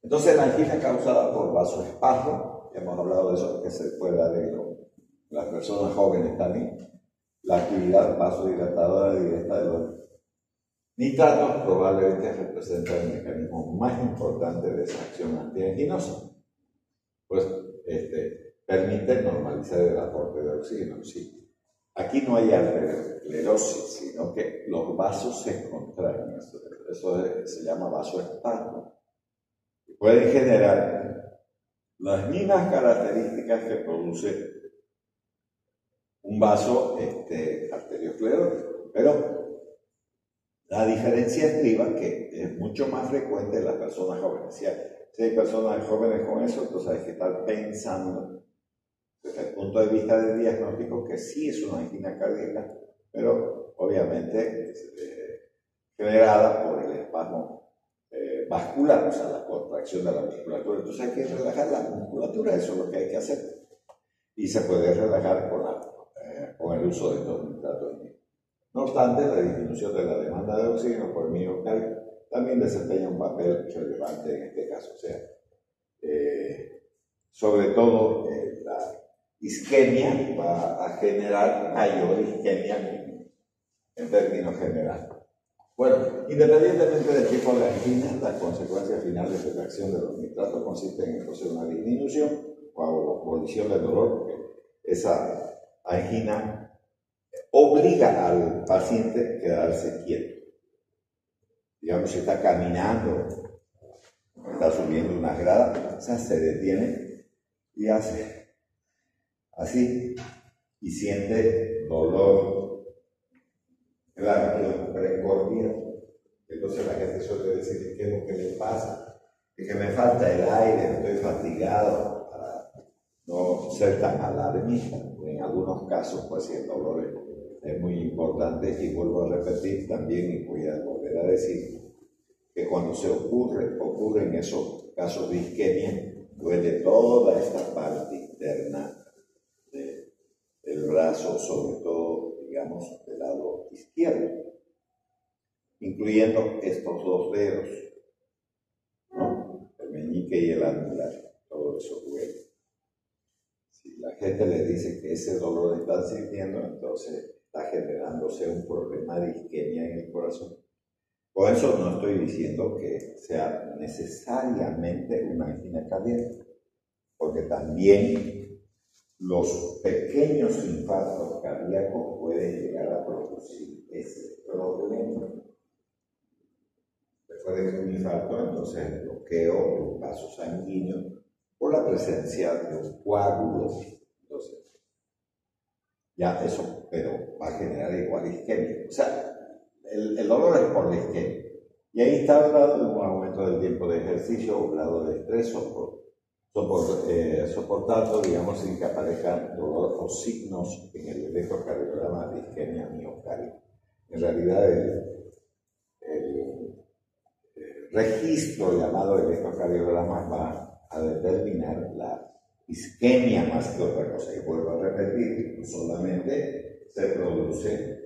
entonces la angina causada por vasoespasmo, hemos hablado de eso, que se puede dar en las personas jóvenes también. La actividad vasodilatadora directa de los nitratos probablemente representa el mecanismo más importante de esa acción antianginosa, pues permite normalizar el aporte de oxígeno. Sí. Aquí no hay arteriosclerosis, sino que los vasos se contraen. Eso se llama vasoespasmo. Pueden generar las mismas características que produce un vaso arteriosclerótico, pero la diferencia estriba que es mucho más frecuente en las personas jóvenes. Si hay personas jóvenes con eso, entonces hay que estar pensando desde el punto de vista del diagnóstico que sí es una angina cardíaca, pero obviamente generada por el espasmo vascular, o sea, la contracción de la musculatura. Entonces hay que relajar la musculatura, eso es lo que hay que hacer. Y se puede relajar con el uso de estos nitratos. No obstante, la disminución de la demanda de oxígeno por miocardio también desempeña un papel relevante en este caso. O sea, sobre todo la isquemia va a generar mayor isquemia en términos generales. Bueno, independientemente del tipo de angina, las consecuencias finales de la acción de los nitratos consisten en entonces una disminución o abolición del dolor, porque esa angina obliga al paciente a quedarse quieto. Digamos, si está caminando, está subiendo una grada, o sea, se detiene y hace así y siente dolor. Claro, que lo precordia. Entonces la gente suele decir, ¿qué es lo que le pasa? Que me falta el aire, estoy fatigado, para no ser tan alarmista. En algunos casos, pues si el dolor es muy importante, y vuelvo a repetir también, y voy a volver a decir, que cuando se ocurren esos casos de isquemia, duele toda esta parte interna del brazo, sobre todo, digamos, del lado izquierdo, incluyendo estos dos dedos, ¿no? El meñique y el anular, todo eso duele. Si la gente le dice que ese dolor está sintiendo, entonces está generándose un problema de isquemia en el corazón. Con eso no estoy diciendo que sea necesariamente una angina cardíaca, porque también los pequeños infartos cardíacos pueden llegar a producir ese problema. Recuerden que un infarto entonces es bloqueo de un vaso sanguíneo por la presencia de un coágulo. Entonces, ya eso, pero va a generar igual isquemia. O sea, el dolor es por la isquemia. Y ahí está hablado de un aumento del tiempo de ejercicio o grado de estrés soportando, digamos, sin que aparezcan dolor o signos en el electrocardiograma de isquemia miocárdica. En realidad, el registro llamado electrocardiograma va a determinar la isquemia más que otra cosa. Y vuelvo a repetir, solamente se produce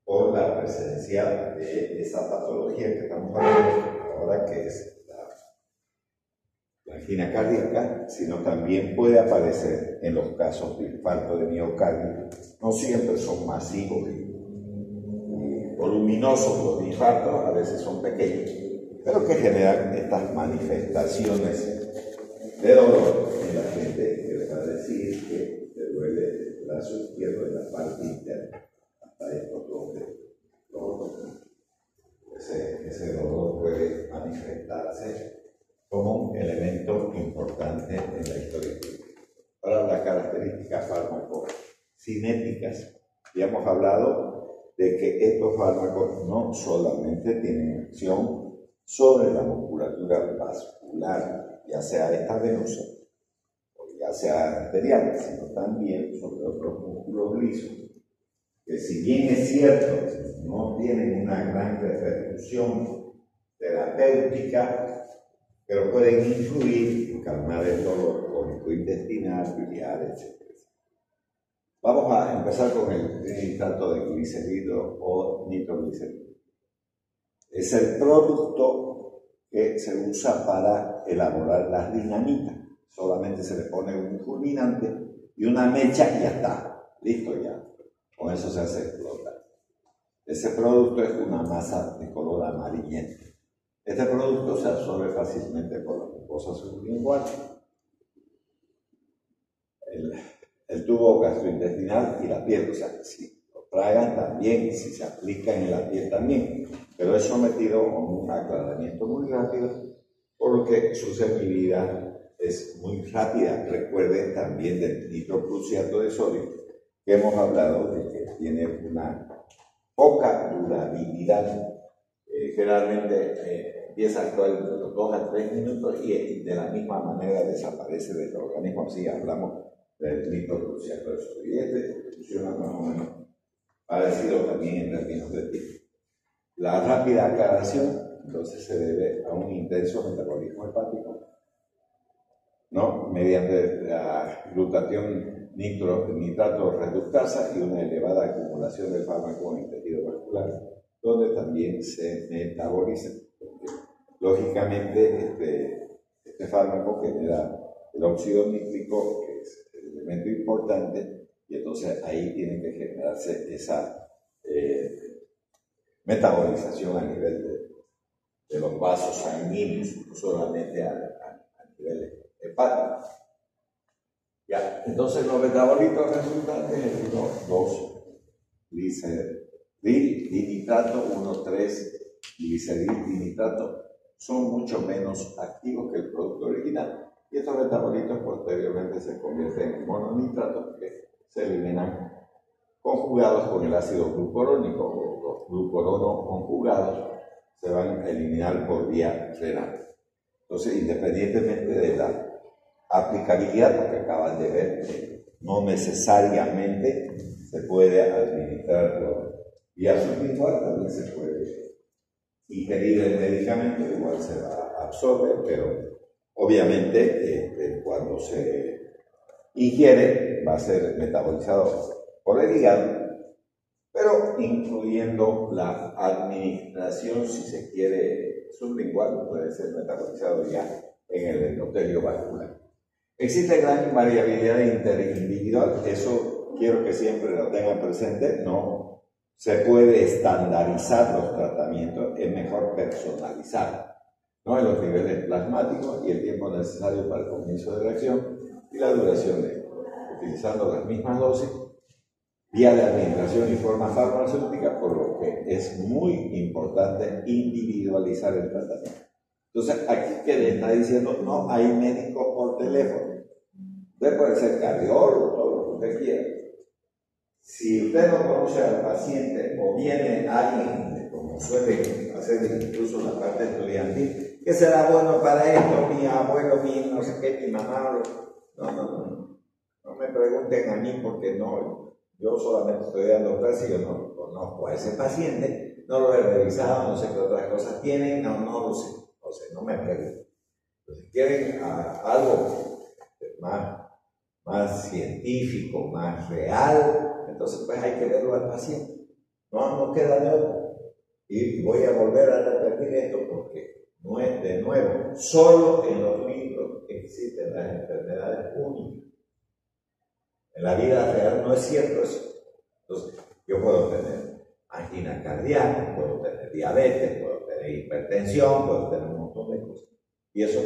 por la presencia de esa patología que estamos hablando ahora, que es la angina cardíaca, sino también puede aparecer en los casos de infarto de miocardio. No siempre son masivos y voluminosos los infartos, a veces son pequeños, pero que generan estas manifestaciones de dolor en la gente, que le va a decir que le duele el brazo izquierdo en la parte interna. Estos dos, ese dolor puede manifestarse como un elemento importante en la historia clínica. Ahora, las características farmacocinéticas. Ya hemos hablado de que estos fármacos no solamente tienen acción sobre la musculatura vascular, ya sea esta venosa o ya sea arterial, sino también sobre otros músculos lisos, que si bien es cierto, no tienen una gran repercusión terapéutica, pero pueden influir en calmar el dolor crónico intestinal, biliar, etc. Vamos a empezar con el nitrato de glicerilo o nitroglicerilo. Es el producto que se usa para elaborar las dinamitas. Solamente se le pone un fulminante y una mecha y ya está. Listo ya. Con eso se hace explotar. Ese producto es una masa de color amarillento. Este producto se absorbe fácilmente por la mucosa sublingual, el tubo gastrointestinal y la piel. O sea, si lo tragan también, si se aplica en la piel también. Pero es sometido a un aclaramiento muy rápido, por lo que su servibilidad es muy rápida. Recuerden también del nitrocruciato de sodio, que hemos hablado de que tiene una poca durabilidad. Generalmente empieza a actuar entre los 2 a 3 minutos y de la misma manera desaparece del organismo. Así hablamos del nitrocruciato de sodio. Y este funciona más o menos parecido también en términos de tipo. La rápida aclaración entonces se debe a un intenso metabolismo hepático, ¿no? Mediante la glutatión nitrato reductasa y una elevada acumulación de fármaco en el tejido vascular, donde también se metaboliza. Lógicamente, este fármaco genera el óxido nítrico, que es el elemento importante, y entonces ahí tiene que generarse esa metabolización a nivel de los vasos sanguíneos, no solamente a nivel hepático. Ya, entonces los metabolitos resultantes, el 1,2-gliceril-dinitrato, 1,3-gliceril-dinitrato, son mucho menos activos que el producto original. Y estos metabolitos posteriormente se convierten en mononitratos que se eliminan conjugados con el ácido glucurónico. Los glucuronos conjugados se van a eliminar por vía renal. Entonces, independientemente de la aplicabilidad, porque acaban de ver que no necesariamente se puede administrar por vía sublingual, también se puede ingerir el medicamento, igual se va a absorber, pero obviamente cuando se ingiere va a ser metabolizado por el hígado, pero incluyendo la administración, si se quiere, sublingual, puede ser metabolizado ya en el endotelio vascular. Existe gran variabilidad interindividual, eso quiero que siempre lo tengan presente, no se puede estandarizar los tratamientos, es mejor personalizar, ¿no? En los niveles plasmáticos y el tiempo necesario para el comienzo de la acción y la duración de esto, utilizando las mismas dosis, vía de administración y forma farmacéutica, por lo que es muy importante individualizar el tratamiento. Entonces, aquí que le está diciendo, no hay médicos por teléfono. Usted puede ser cardiólogo, todo lo que usted quiera. Si usted no conoce al paciente o viene alguien, como suele hacer incluso la parte estudiantil, que será bueno para esto, mi abuelo, mi no sé qué, mi mamá, no me pregunten a mí porque no, yo solamente estoy dando clases y yo no conozco a ese paciente, no lo he revisado, no sé qué otras cosas tienen, no lo sé, no me pregunten. Si quieren algo más científico, más real, entonces pues hay que verlo al paciente. No queda de otra. Y voy a volver a repetir esto porque no es de nuevo. Solo en los libros existen las enfermedades únicas. En la vida real no es cierto eso. Entonces, yo puedo tener angina cardíaca, puedo tener diabetes, puedo tener hipertensión, puedo tener un montón de cosas. ¿Y eso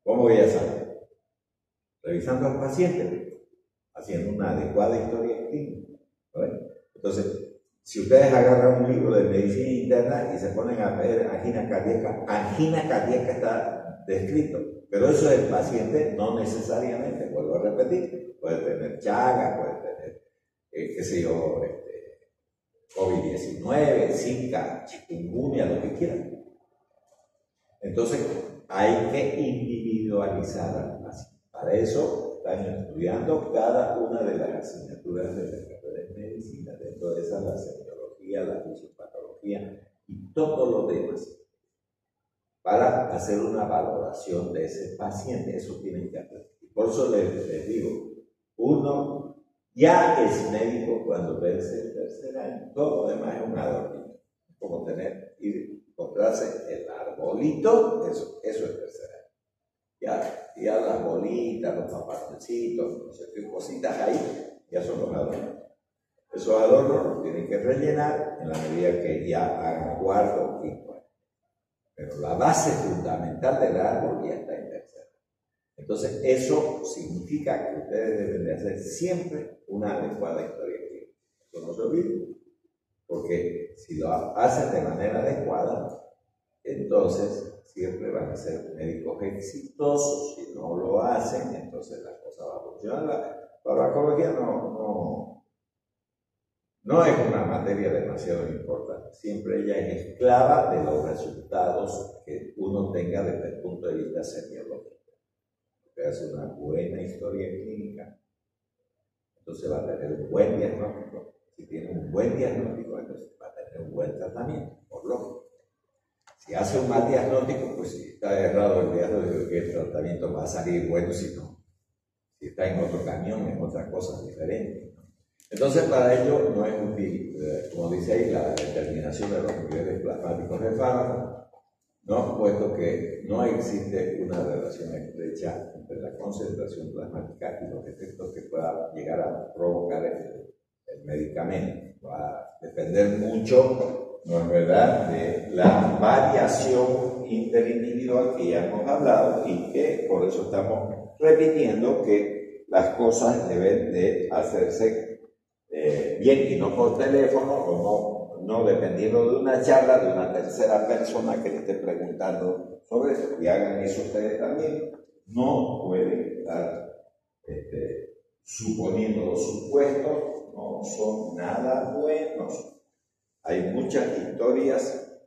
cómo voy a saber? Revisando al paciente, haciendo una adecuada historia clínica. ¿Vale? Entonces, si ustedes agarran un libro de medicina interna y se ponen a ver angina cardíaca está descrito, pero eso del paciente no necesariamente, vuelvo a repetir, puede tener Chagas, puede tener, COVID-19, Zika, chikungunya, lo que quieran. Entonces, hay que individualizar al paciente. Para eso están estudiando cada una de las asignaturas de la carrera de medicina, dentro de esas la semiología, la fisiopatología y todo lo demás, para hacer una valoración de ese paciente. Eso tienen que hacer. Y por eso les digo, uno ya es médico cuando vence el tercer año, todo lo demás es un adorno, como comprarse el arbolito, eso es tercer año. Ya las bolitas, los papacecitos, no sé qué cositas ahí, ya son los adornos. Esos adornos los tienen que rellenar en la medida que ya hagan cuarto o quinto año. Pero la base fundamental del árbol ya está en tercero. Entonces, eso significa que ustedes deben de hacer siempre una adecuada historia clínica. Eso no se olvide, porque si lo hacen de manera adecuada, entonces siempre van a ser médicos exitosos. Si no lo hacen, entonces la cosa va a funcionar. La farmacología no es una materia demasiado importante. Siempre ella es esclava de los resultados que uno tenga desde el punto de vista semiológico. Usted hace una buena historia clínica, entonces va a tener un buen diagnóstico. Si tiene un buen diagnóstico, entonces va a tener un buen tratamiento, por lógico. Si hace un mal diagnóstico, pues si está errado el diagnóstico, que el tratamiento va a salir bueno, si está en otro camión, en otra cosa diferente. Entonces, para ello no es útil, como dice ahí, la determinación de los niveles plasmáticos del fármaco, ¿no? Puesto que no existe una relación estrecha entre la concentración plasmática y los efectos que pueda llegar a provocar el medicamento. Va a depender mucho, ¿no es verdad?, de la variación interindividual que ya hemos hablado y que por eso estamos repitiendo que las cosas deben de hacerse bien y no por teléfono o no dependiendo de una charla de una tercera persona que le esté preguntando sobre eso. Y hagan eso ustedes también. No pueden estar suponiendo los supuestos, no son nada buenos. Hay muchas historias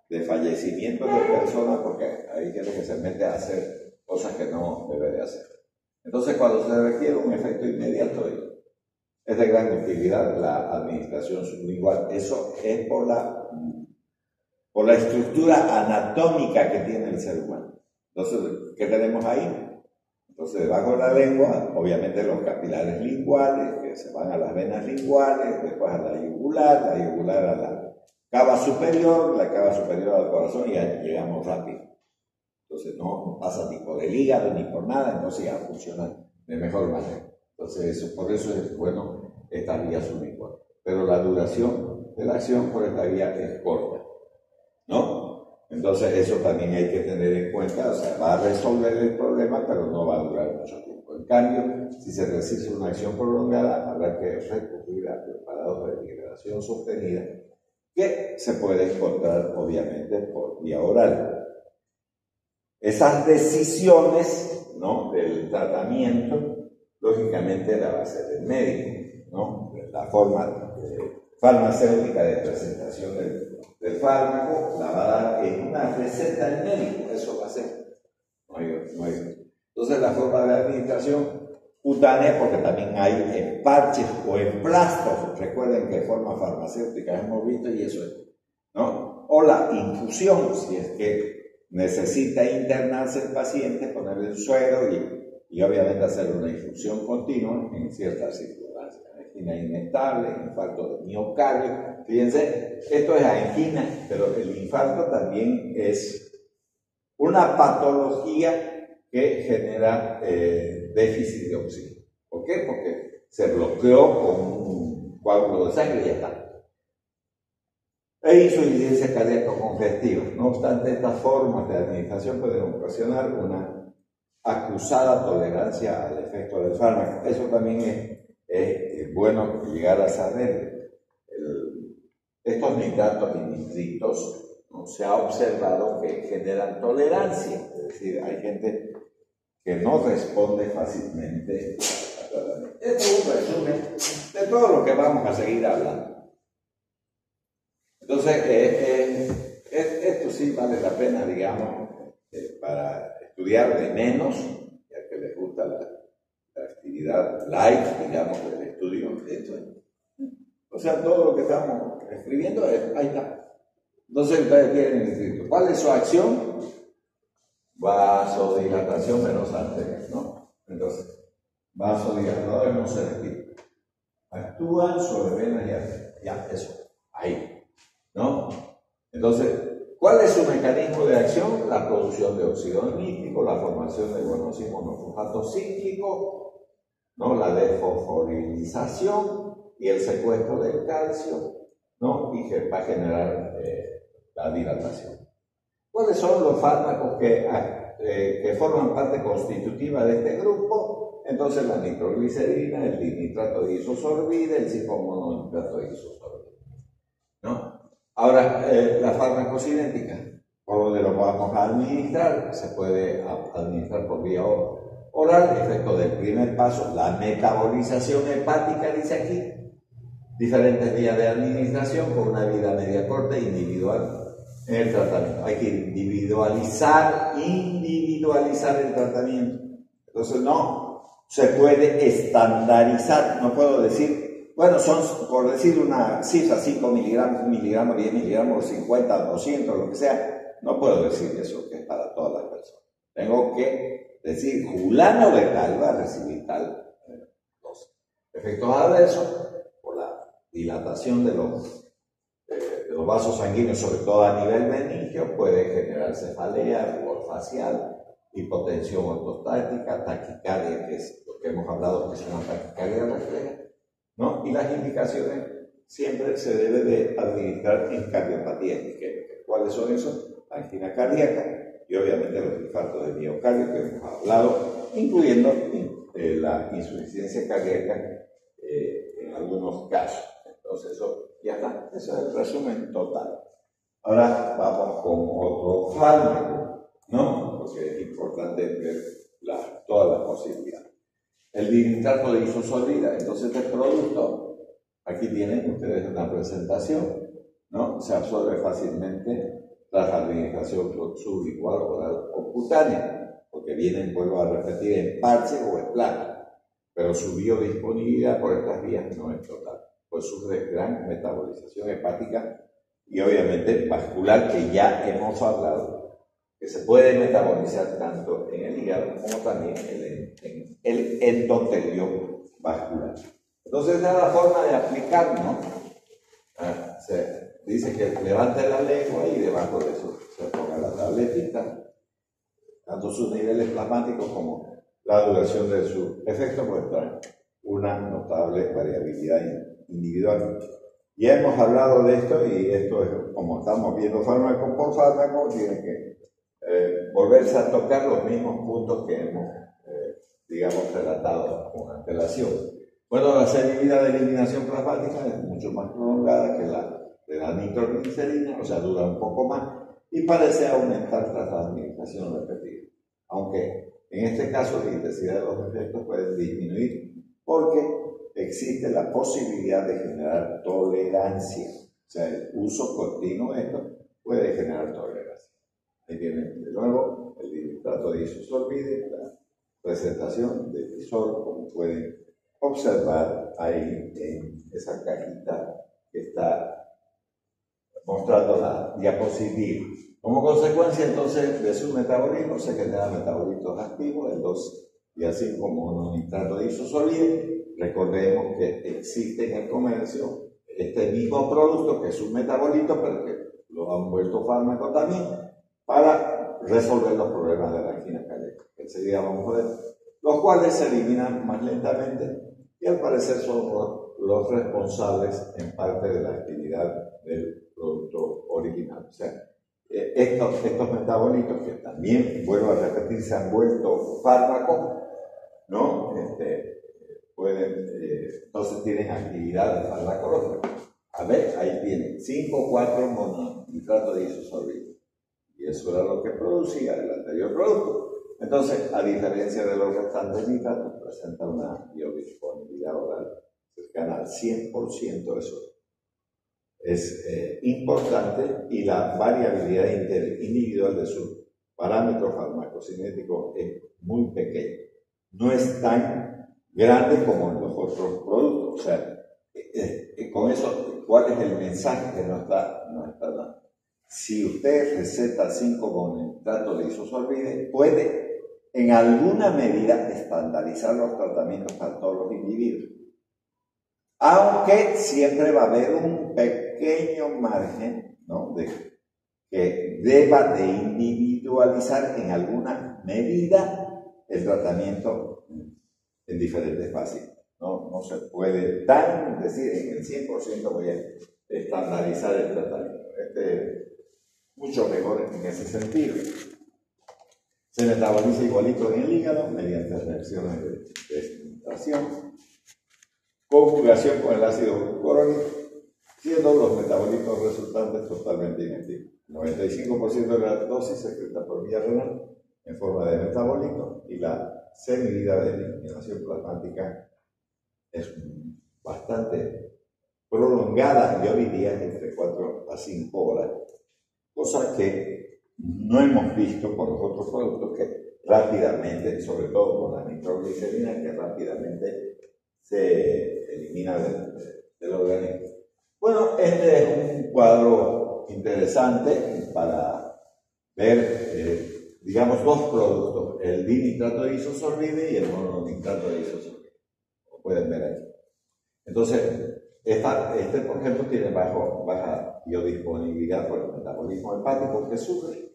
de fallecimientos de personas porque hay gente que se mete a hacer cosas que no debe de hacer. Entonces, cuando se requiere un efecto inmediato, es de gran utilidad la administración sublingual. Eso es por la estructura anatómica que tiene el ser humano. Entonces, ¿qué tenemos ahí? Entonces, debajo de la lengua, obviamente los capilares linguales, que se van a las venas linguales, después a la yugular a la cava superior, la cava superior al corazón y ya llegamos rápido. Entonces, no pasa ni por el hígado ni por nada, entonces ya funciona de mejor manera. Entonces, por eso es bueno estas vías sublinguales. pero la duración de la acción por esta vía es corta, ¿no? Entonces eso también hay que tener en cuenta, o sea, va a resolver el problema, pero no va a durar mucho tiempo. En cambio, si se resiste una acción prolongada, habrá que recurrir a preparados de degradación sostenida, que se puede encontrar obviamente por vía oral. Esas decisiones, ¿no?, del tratamiento, lógicamente la va a hacer el médico, ¿no? La forma farmacéutica de presentación del fármaco la va a dar en una receta del médico, eso va a ser. No hay. Entonces la forma de administración cutánea, porque también hay en parches o en plastos, recuerden que forma farmacéutica hemos visto y eso es, ¿no? O la infusión, si es que necesita internarse el paciente, ponerle el suero y obviamente hacer una infusión continua en ciertas circunstancias. Angina inestable, infarto de miocardio. Fíjense, esto es angina, pero el infarto también es una patología que genera déficit de oxígeno. ¿Por qué? Porque se bloqueó con un coágulo de sangre y ya está. E insuficiencia cardíaca congestiva. No obstante, estas formas de administración pueden ocasionar una acusada tolerancia al efecto del fármaco. Eso también es bueno llegar a saber. Estos nitratos y nitritos, ¿no?, se ha observado que generan tolerancia. Es decir, hay gente que no responde fácilmente al tratamiento. Esto es un resumen de todo lo que vamos a seguir hablando. Entonces, esto sí vale la pena, digamos, para estudiar de menos, ya que les gusta la actividad light, digamos, del estudio. O sea, todo lo que estamos escribiendo, ahí está. Entonces, ustedes tienen escrito. ¿Cuál es su acción? Vasodilatación de los arterias, ¿no? Entonces, vasodilatadores no se respiran. Actúan sobre venas y arterias. Ya, eso. Ahí, ¿no? Entonces, ¿cuál es su mecanismo de acción? La producción de óxido nítrico, la formación de guanosina monofosfato cíclico, ¿no?, la desfosforilización y el secuestro del calcio, ¿no?, y que va a generar la dilatación. ¿Cuáles son los fármacos que forman parte constitutiva de este grupo? Entonces, la nitroglicerina, el dinitrato de isosorbida, el cipomononitrato de isosorbida, ¿no? Ahora, la farmacocinética, por donde lo vamos a administrar, se puede administrar por vía oral, efecto del primer paso, la metabolización hepática, dice aquí, diferentes vías de administración con una vida media corta e individual en el tratamiento. Hay que individualizar el tratamiento. Entonces no se puede estandarizar, no puedo decir, bueno, son, por decir una cifra, 5 miligramos, 1 miligramo, 10 miligramos, 50, 200, lo que sea, no puedo decir eso que es para todas las personas. Tengo que decir, fulano de tal va a recibir tal dosis. Efectos adversos por la dilatación de los vasos sanguíneos, sobre todo a nivel meningio, puede generar cefalea, rubor facial, hipotensión ortostática, taquicardia, que es lo que hemos hablado, que es una taquicardia refleja, ¿no? Y las indicaciones siempre se debe de administrar en cardiopatía isquémica. ¿Cuáles son esos? Angina cardíaca y obviamente los infartos de miocardio que hemos hablado, incluyendo la insuficiencia cardíaca en algunos casos. Entonces eso ya está, ese es el resumen total. Ahora vamos con otro fármaco, ¿no? Porque es importante ver todas las posibilidades. El dinitrato de isosorbida. Entonces este producto, aquí tienen ustedes una presentación, ¿no? Se absorbe fácilmente tras administración sublingual, oral o cutánea, porque vienen, vuelvo a repetir, en parche o en plato, pero su biodisponibilidad por estas vías no es total, pues sufre gran metabolización hepática y obviamente vascular, que ya hemos hablado, que se puede metabolizar tanto en el hígado como también en el endotelio vascular. Entonces, esa es la forma de aplicar, ¿no? Se dice que levante la lengua y debajo de eso se ponga la tabletita, tanto sus niveles plasmáticos como la duración de su efecto muestra una notable variabilidad individual. Ya hemos hablado de esto y esto es, como estamos viendo fármaco por fármaco, tiene que volverse a tocar los mismos puntos que hemos, digamos, relatado con antelación. Bueno, la semividad de eliminación plasmática es mucho más prolongada que la de la nitroglicerina, o sea, dura un poco más y parece aumentar tras la administración repetida. Aunque en este caso la intensidad de los efectos puede disminuir porque existe la posibilidad de generar tolerancia. O sea, el uso continuo de esto puede generar tolerancia. Ahí tienen de nuevo el nitrato de isosorbide, la presentación del visor, como pueden observar ahí en esa cajita que está mostrando la diapositiva. Como consecuencia, entonces, de su metabolismo se generan metabolitos activos, el 2 y el 5 mononitrato de isosorbide. Recordemos que existe en el comercio este mismo producto que es un metabolito, pero que lo han vuelto fármaco también, para resolver los problemas de la angina cardíaca. Enseguida vamos a ver, los cuales se eliminan más lentamente y al parecer son los responsables en parte de la actividad del producto original. O sea, estos metabolitos que también, vuelvo a repetir, se han vuelto fármacos, ¿no? Entonces tienen actividad farmacológica. A ver, ahí tienen 5,4 mononitrato de isosorbide. Y eso era lo que producía el anterior producto. Entonces, a diferencia de los restantes nitratos, presenta una biodisponibilidad oral cercana al 100%. Eso es importante, y la variabilidad individual de su parámetro farmacocinético es muy pequeña. No es tan grande como en los otros productos. O sea, con eso, ¿cuál es el mensaje que nos está dando? Si usted receta 5 mononitrato de isosorbide, puede en alguna medida estandarizar los tratamientos para todos los individuos. Aunque siempre va a haber un pequeño margen, ¿no?, que deba de individualizar en alguna medida el tratamiento en diferentes pacientes. No se puede decir en el 100% voy a estandarizar el tratamiento. Mucho mejor en ese sentido. Se metaboliza igualito en el hígado mediante reacciones de deshidratación, conjugación con el ácido glucurónico, siendo los metabolitos resultantes totalmente inactivos. El 95% de la dosis se excreta por vía renal en forma de metabolito, y la semivida de eliminación plasmática es bastante prolongada, yo diría entre 4 a 5 horas, cosa que no hemos visto con los otros productos que rápidamente, sobre todo con la nitroglicerina, que rápidamente se elimina del organismo. Bueno, este es un cuadro interesante para ver, digamos, dos productos, el dinitrato de isosorbide y el mononitrato de isosorbide, como pueden ver aquí. Entonces, este, por ejemplo, tiene baja biodisponibilidad por el metabolismo hepático que sufre.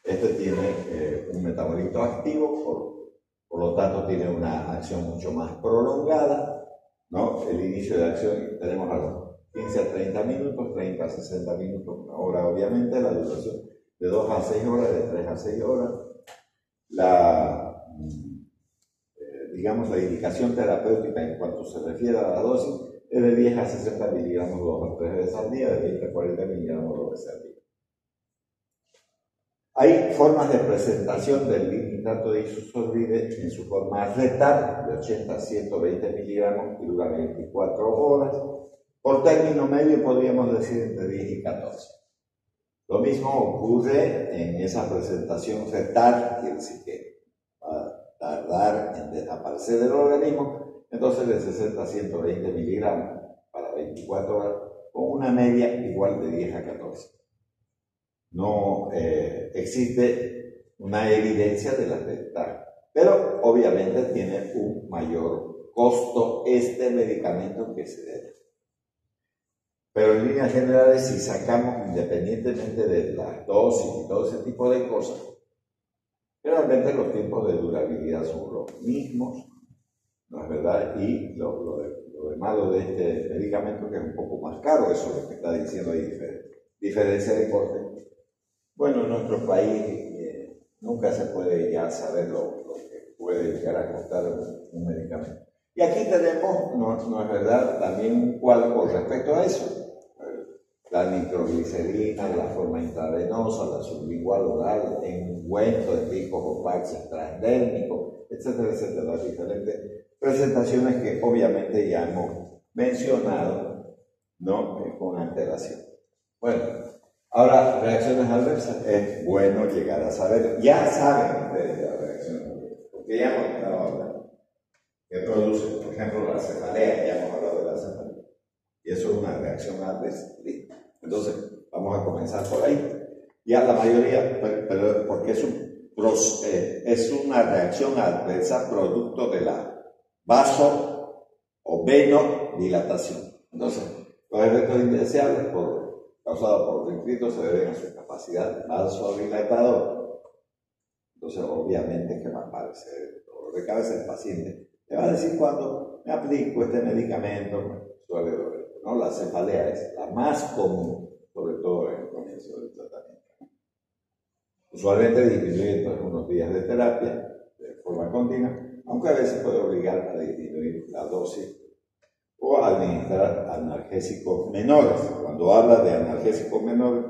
Este tiene un metabolito activo, por lo tanto tiene una acción mucho más prolongada, ¿no? El inicio de acción tenemos a los 15 a 30 minutos, 30 a 60 minutos, una hora obviamente, la duración de 2 a 6 horas, de 3 a 6 horas. Digamos, la indicación terapéutica en cuanto se refiere a la dosis es de 10 a 60 miligramos 2 o 3 veces al día, de 20 a 40 miligramos 2 veces al día. Hay formas de presentación del dinitrato de isosorbide en su forma rectal, de 80 a 120 miligramos, y dura 24 horas. Por término medio podríamos decir entre 10 y 14. Lo mismo ocurre en esa presentación rectal, quiere decir que va a tardar en desaparecer del organismo, entonces de 60 a 120 miligramos para 24 horas, con una media igual de 10 a 14. No existe una evidencia de la ventaja, pero obviamente tiene un mayor costo este medicamento que se debe. Pero en líneas generales, si sacamos, independientemente de la dosis y todo ese tipo de cosas, realmente los tiempos de durabilidad son los mismos, ¿no es verdad? Y lo de malo de este medicamento que es un poco más caro, eso es lo que está diciendo ahí, diferencia de corte. Bueno, en nuestro país nunca se puede ya saber lo que puede llegar a costar un medicamento. Y aquí tenemos, no es verdad, también un cuadro con respecto a eso. La nitroglicerina, la forma intravenosa, la sublingual oral, en ungüento de picos o parches transdérmicos, etcétera, etcétera, las diferentes presentaciones que obviamente ya hemos mencionado, ¿no? Con antelación. Bueno, ahora, reacciones adversas, es bueno llegar a saber, ya saben ustedes las reacciones adversas, porque ya hemos estado hablando, que produce, por ejemplo, la cefalea, ya hemos hablado de la cefalea, y eso es una reacción adversa, ¿listo? Entonces, vamos a comenzar por ahí. Ya la mayoría, pero porque es una reacción adversa producto de la vaso o venodilatación. Entonces, los efectos indeseables causados por nitritos se deben a su capacidad vasodilatadora. Entonces, obviamente, que va a aparecer el dolor de cabeza del paciente. Le va a decir cuando me aplico este medicamento, suele doler. ¿No? La cefalea es la más común, sobre todo en el comienzo del tratamiento. Usualmente disminuye tras unos días de terapia de forma continua, aunque a veces puede obligar a disminuir la dosis o a administrar analgésicos menores. Cuando habla de analgésicos menores,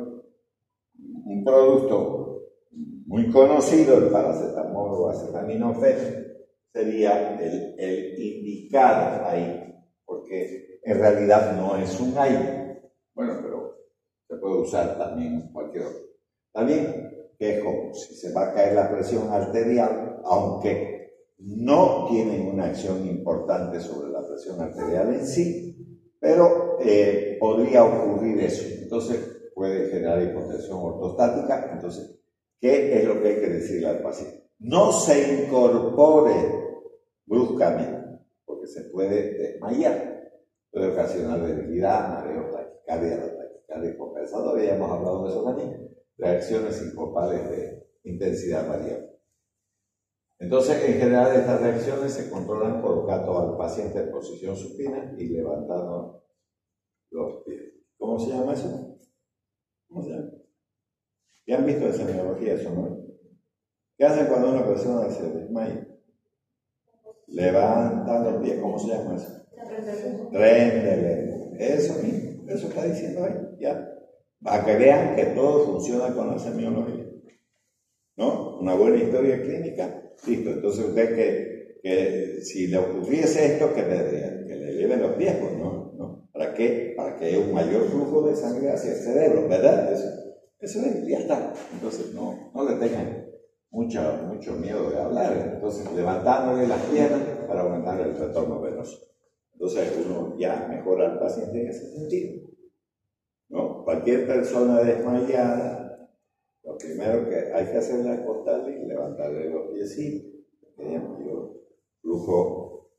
un producto muy conocido, el paracetamol o acetaminofén, sería el indicado ahí, porque en realidad no es un aire. Bueno, pero se puede usar también cualquier otro. También, que es como si se va a caer la presión arterial, aunque no tienen una acción importante sobre la presión arterial en sí, pero podría ocurrir eso. Entonces, puede generar hipotensión ortostática. Entonces, ¿qué es lo que hay que decirle al paciente? No se incorpore bruscamente, porque se puede desmayar. Puede ocasionar debilidad, mareo, taquicardia, la taquicardia compensadora, ya hemos hablado de eso también, reacciones sincopables de intensidad variable. Entonces, en general, estas reacciones se controlan colocando al paciente en posición supina y levantando los pies. ¿Cómo se llama eso? ¿Cómo se llama? ¿Ya han visto de semiología eso, no? ¿Qué hacen cuando una persona se desmaya? Levantan los pies, ¿cómo se llama eso? Tren. Eso mismo, eso está diciendo ahí, ya. Para que vean que todo funciona con la semiología. ¿No? Una buena historia clínica, listo. Entonces usted que si le ocurriese esto, ¿qué tendría? Que le lleven los pies, pues, ¿no? ¿Para qué? Para que haya un mayor flujo de sangre hacia el cerebro, ¿verdad? Eso es, ya está. Entonces no le tengan mucho miedo de hablar. Entonces levantándole las piernas para aumentar el retorno venoso. Entonces uno ya mejora al paciente en ese sentido, ¿no? Cualquier persona desmayada, lo primero que hay que hacer es acostarle y levantarle los piecitos, que haya mayor flujo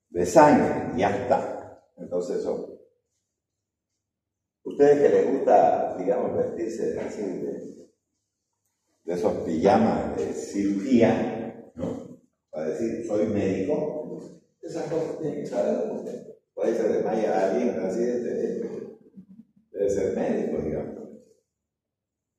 de sangre, ya está. Entonces eso, ustedes que les gusta, digamos, vestirse así de esos pijamas de cirugía, ¿no? Para decir, soy médico. Esas cosas tienen que saber usted. Por ahí se desmaya a alguien, así debe ser médico, digamos.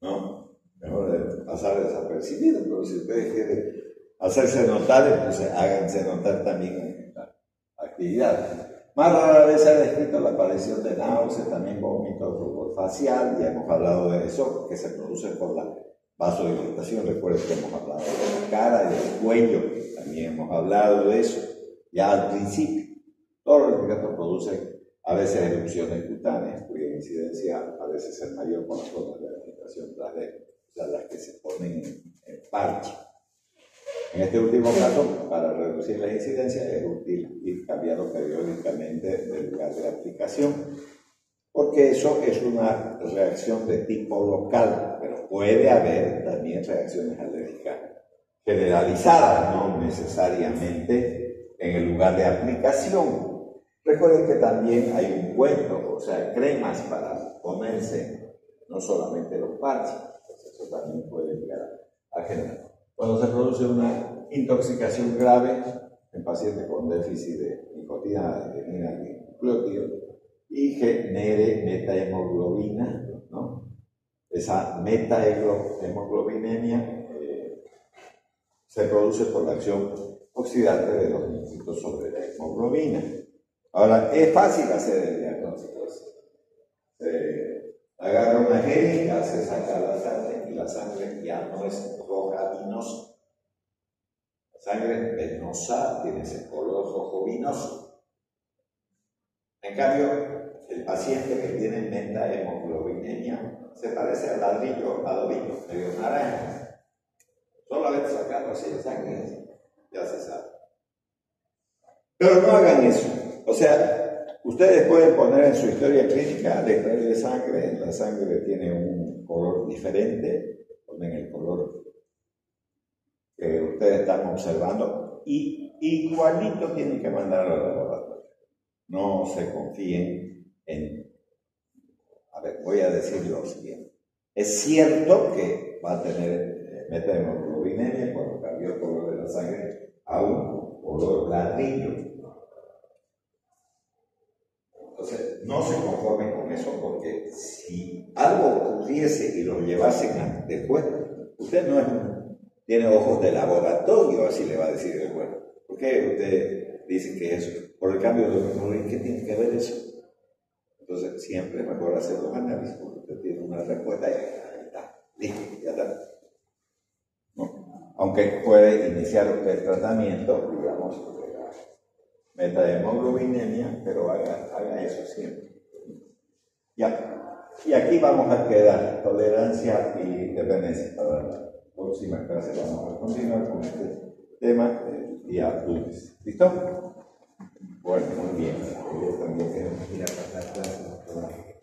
¿No? Mejor pasar desapercibido, pero si ustedes quieren hacerse notar, entonces háganse notar también en esta actividad. Más rara vez se ha descrito la aparición de náuseas, también vómito, rubor facial, ya hemos hablado de eso, que se produce por la vasodilatación. Recuerden que hemos hablado de la cara y del cuello, también hemos hablado de eso. Ya al principio, todos los medicamentos producen a veces erupciones cutáneas, cuya incidencia a veces es mayor con las zonas de aplicación transdérmica, o sea, las que se ponen en parche. En este último caso, para reducir la incidencia, es útil ir cambiando periódicamente de lugar de aplicación, porque eso es una reacción de tipo local, pero puede haber también reacciones alérgicas generalizadas, no necesariamente en el lugar de aplicación. Recuerden que también hay ungüentos, o sea, cremas para ponerse, no solamente los parches. Entonces eso también puede llegar a generar. Cuando se produce una intoxicación grave, en pacientes con déficit de nicotina, adenina y nucleótido, y genere metahemoglobina, ¿no? Esa metahemoglobinemia se produce por la acción oxidante de los linfocitos sobre la hemoglobina. Ahora, es fácil hacer el diagnóstico. Se agarra una jeringa, se saca la sangre y la sangre ya no es roja vinosa. La sangre venosa tiene ese color rojo vinoso. En cambio, el paciente que tiene metahemoglobinemia se parece al ladrillo adobillo, medio naranja. Solamente sacando así la sangre ya se sabe. Pero no hagan eso. O sea, ustedes pueden poner en su historia clínica de extraer de sangre, la sangre tiene un color diferente, ponen el color que ustedes están observando y igualito tienen que mandarlo al laboratorio. No se confíen en... A ver, voy a decir lo siguiente. Es cierto que va a tener metahemoglobinemia cuando cambió el color de la sangre a un color ladrillo. Entonces, no se conformen con eso, porque si algo ocurriese y lo llevasen después, usted no tiene ojos de laboratorio, así le va a decir el juez. ¿Por qué usted dice que eso? Por el cambio de hemoglobina, ¿qué tiene que ver eso? Entonces, siempre es mejor hacer los análisis, porque usted tiene una respuesta y ahí está, listo, ya está. ¿No? Aunque puede iniciar usted el tratamiento, digamos, metahemoglobinemia, pero haga eso siempre. Ya. Y aquí vamos a quedar, tolerancia y dependencia. Para la próxima clase vamos a continuar con este tema el día lunes. ¿Listo? Bueno, muy bien. Yo también tengo que ir a pasar clases.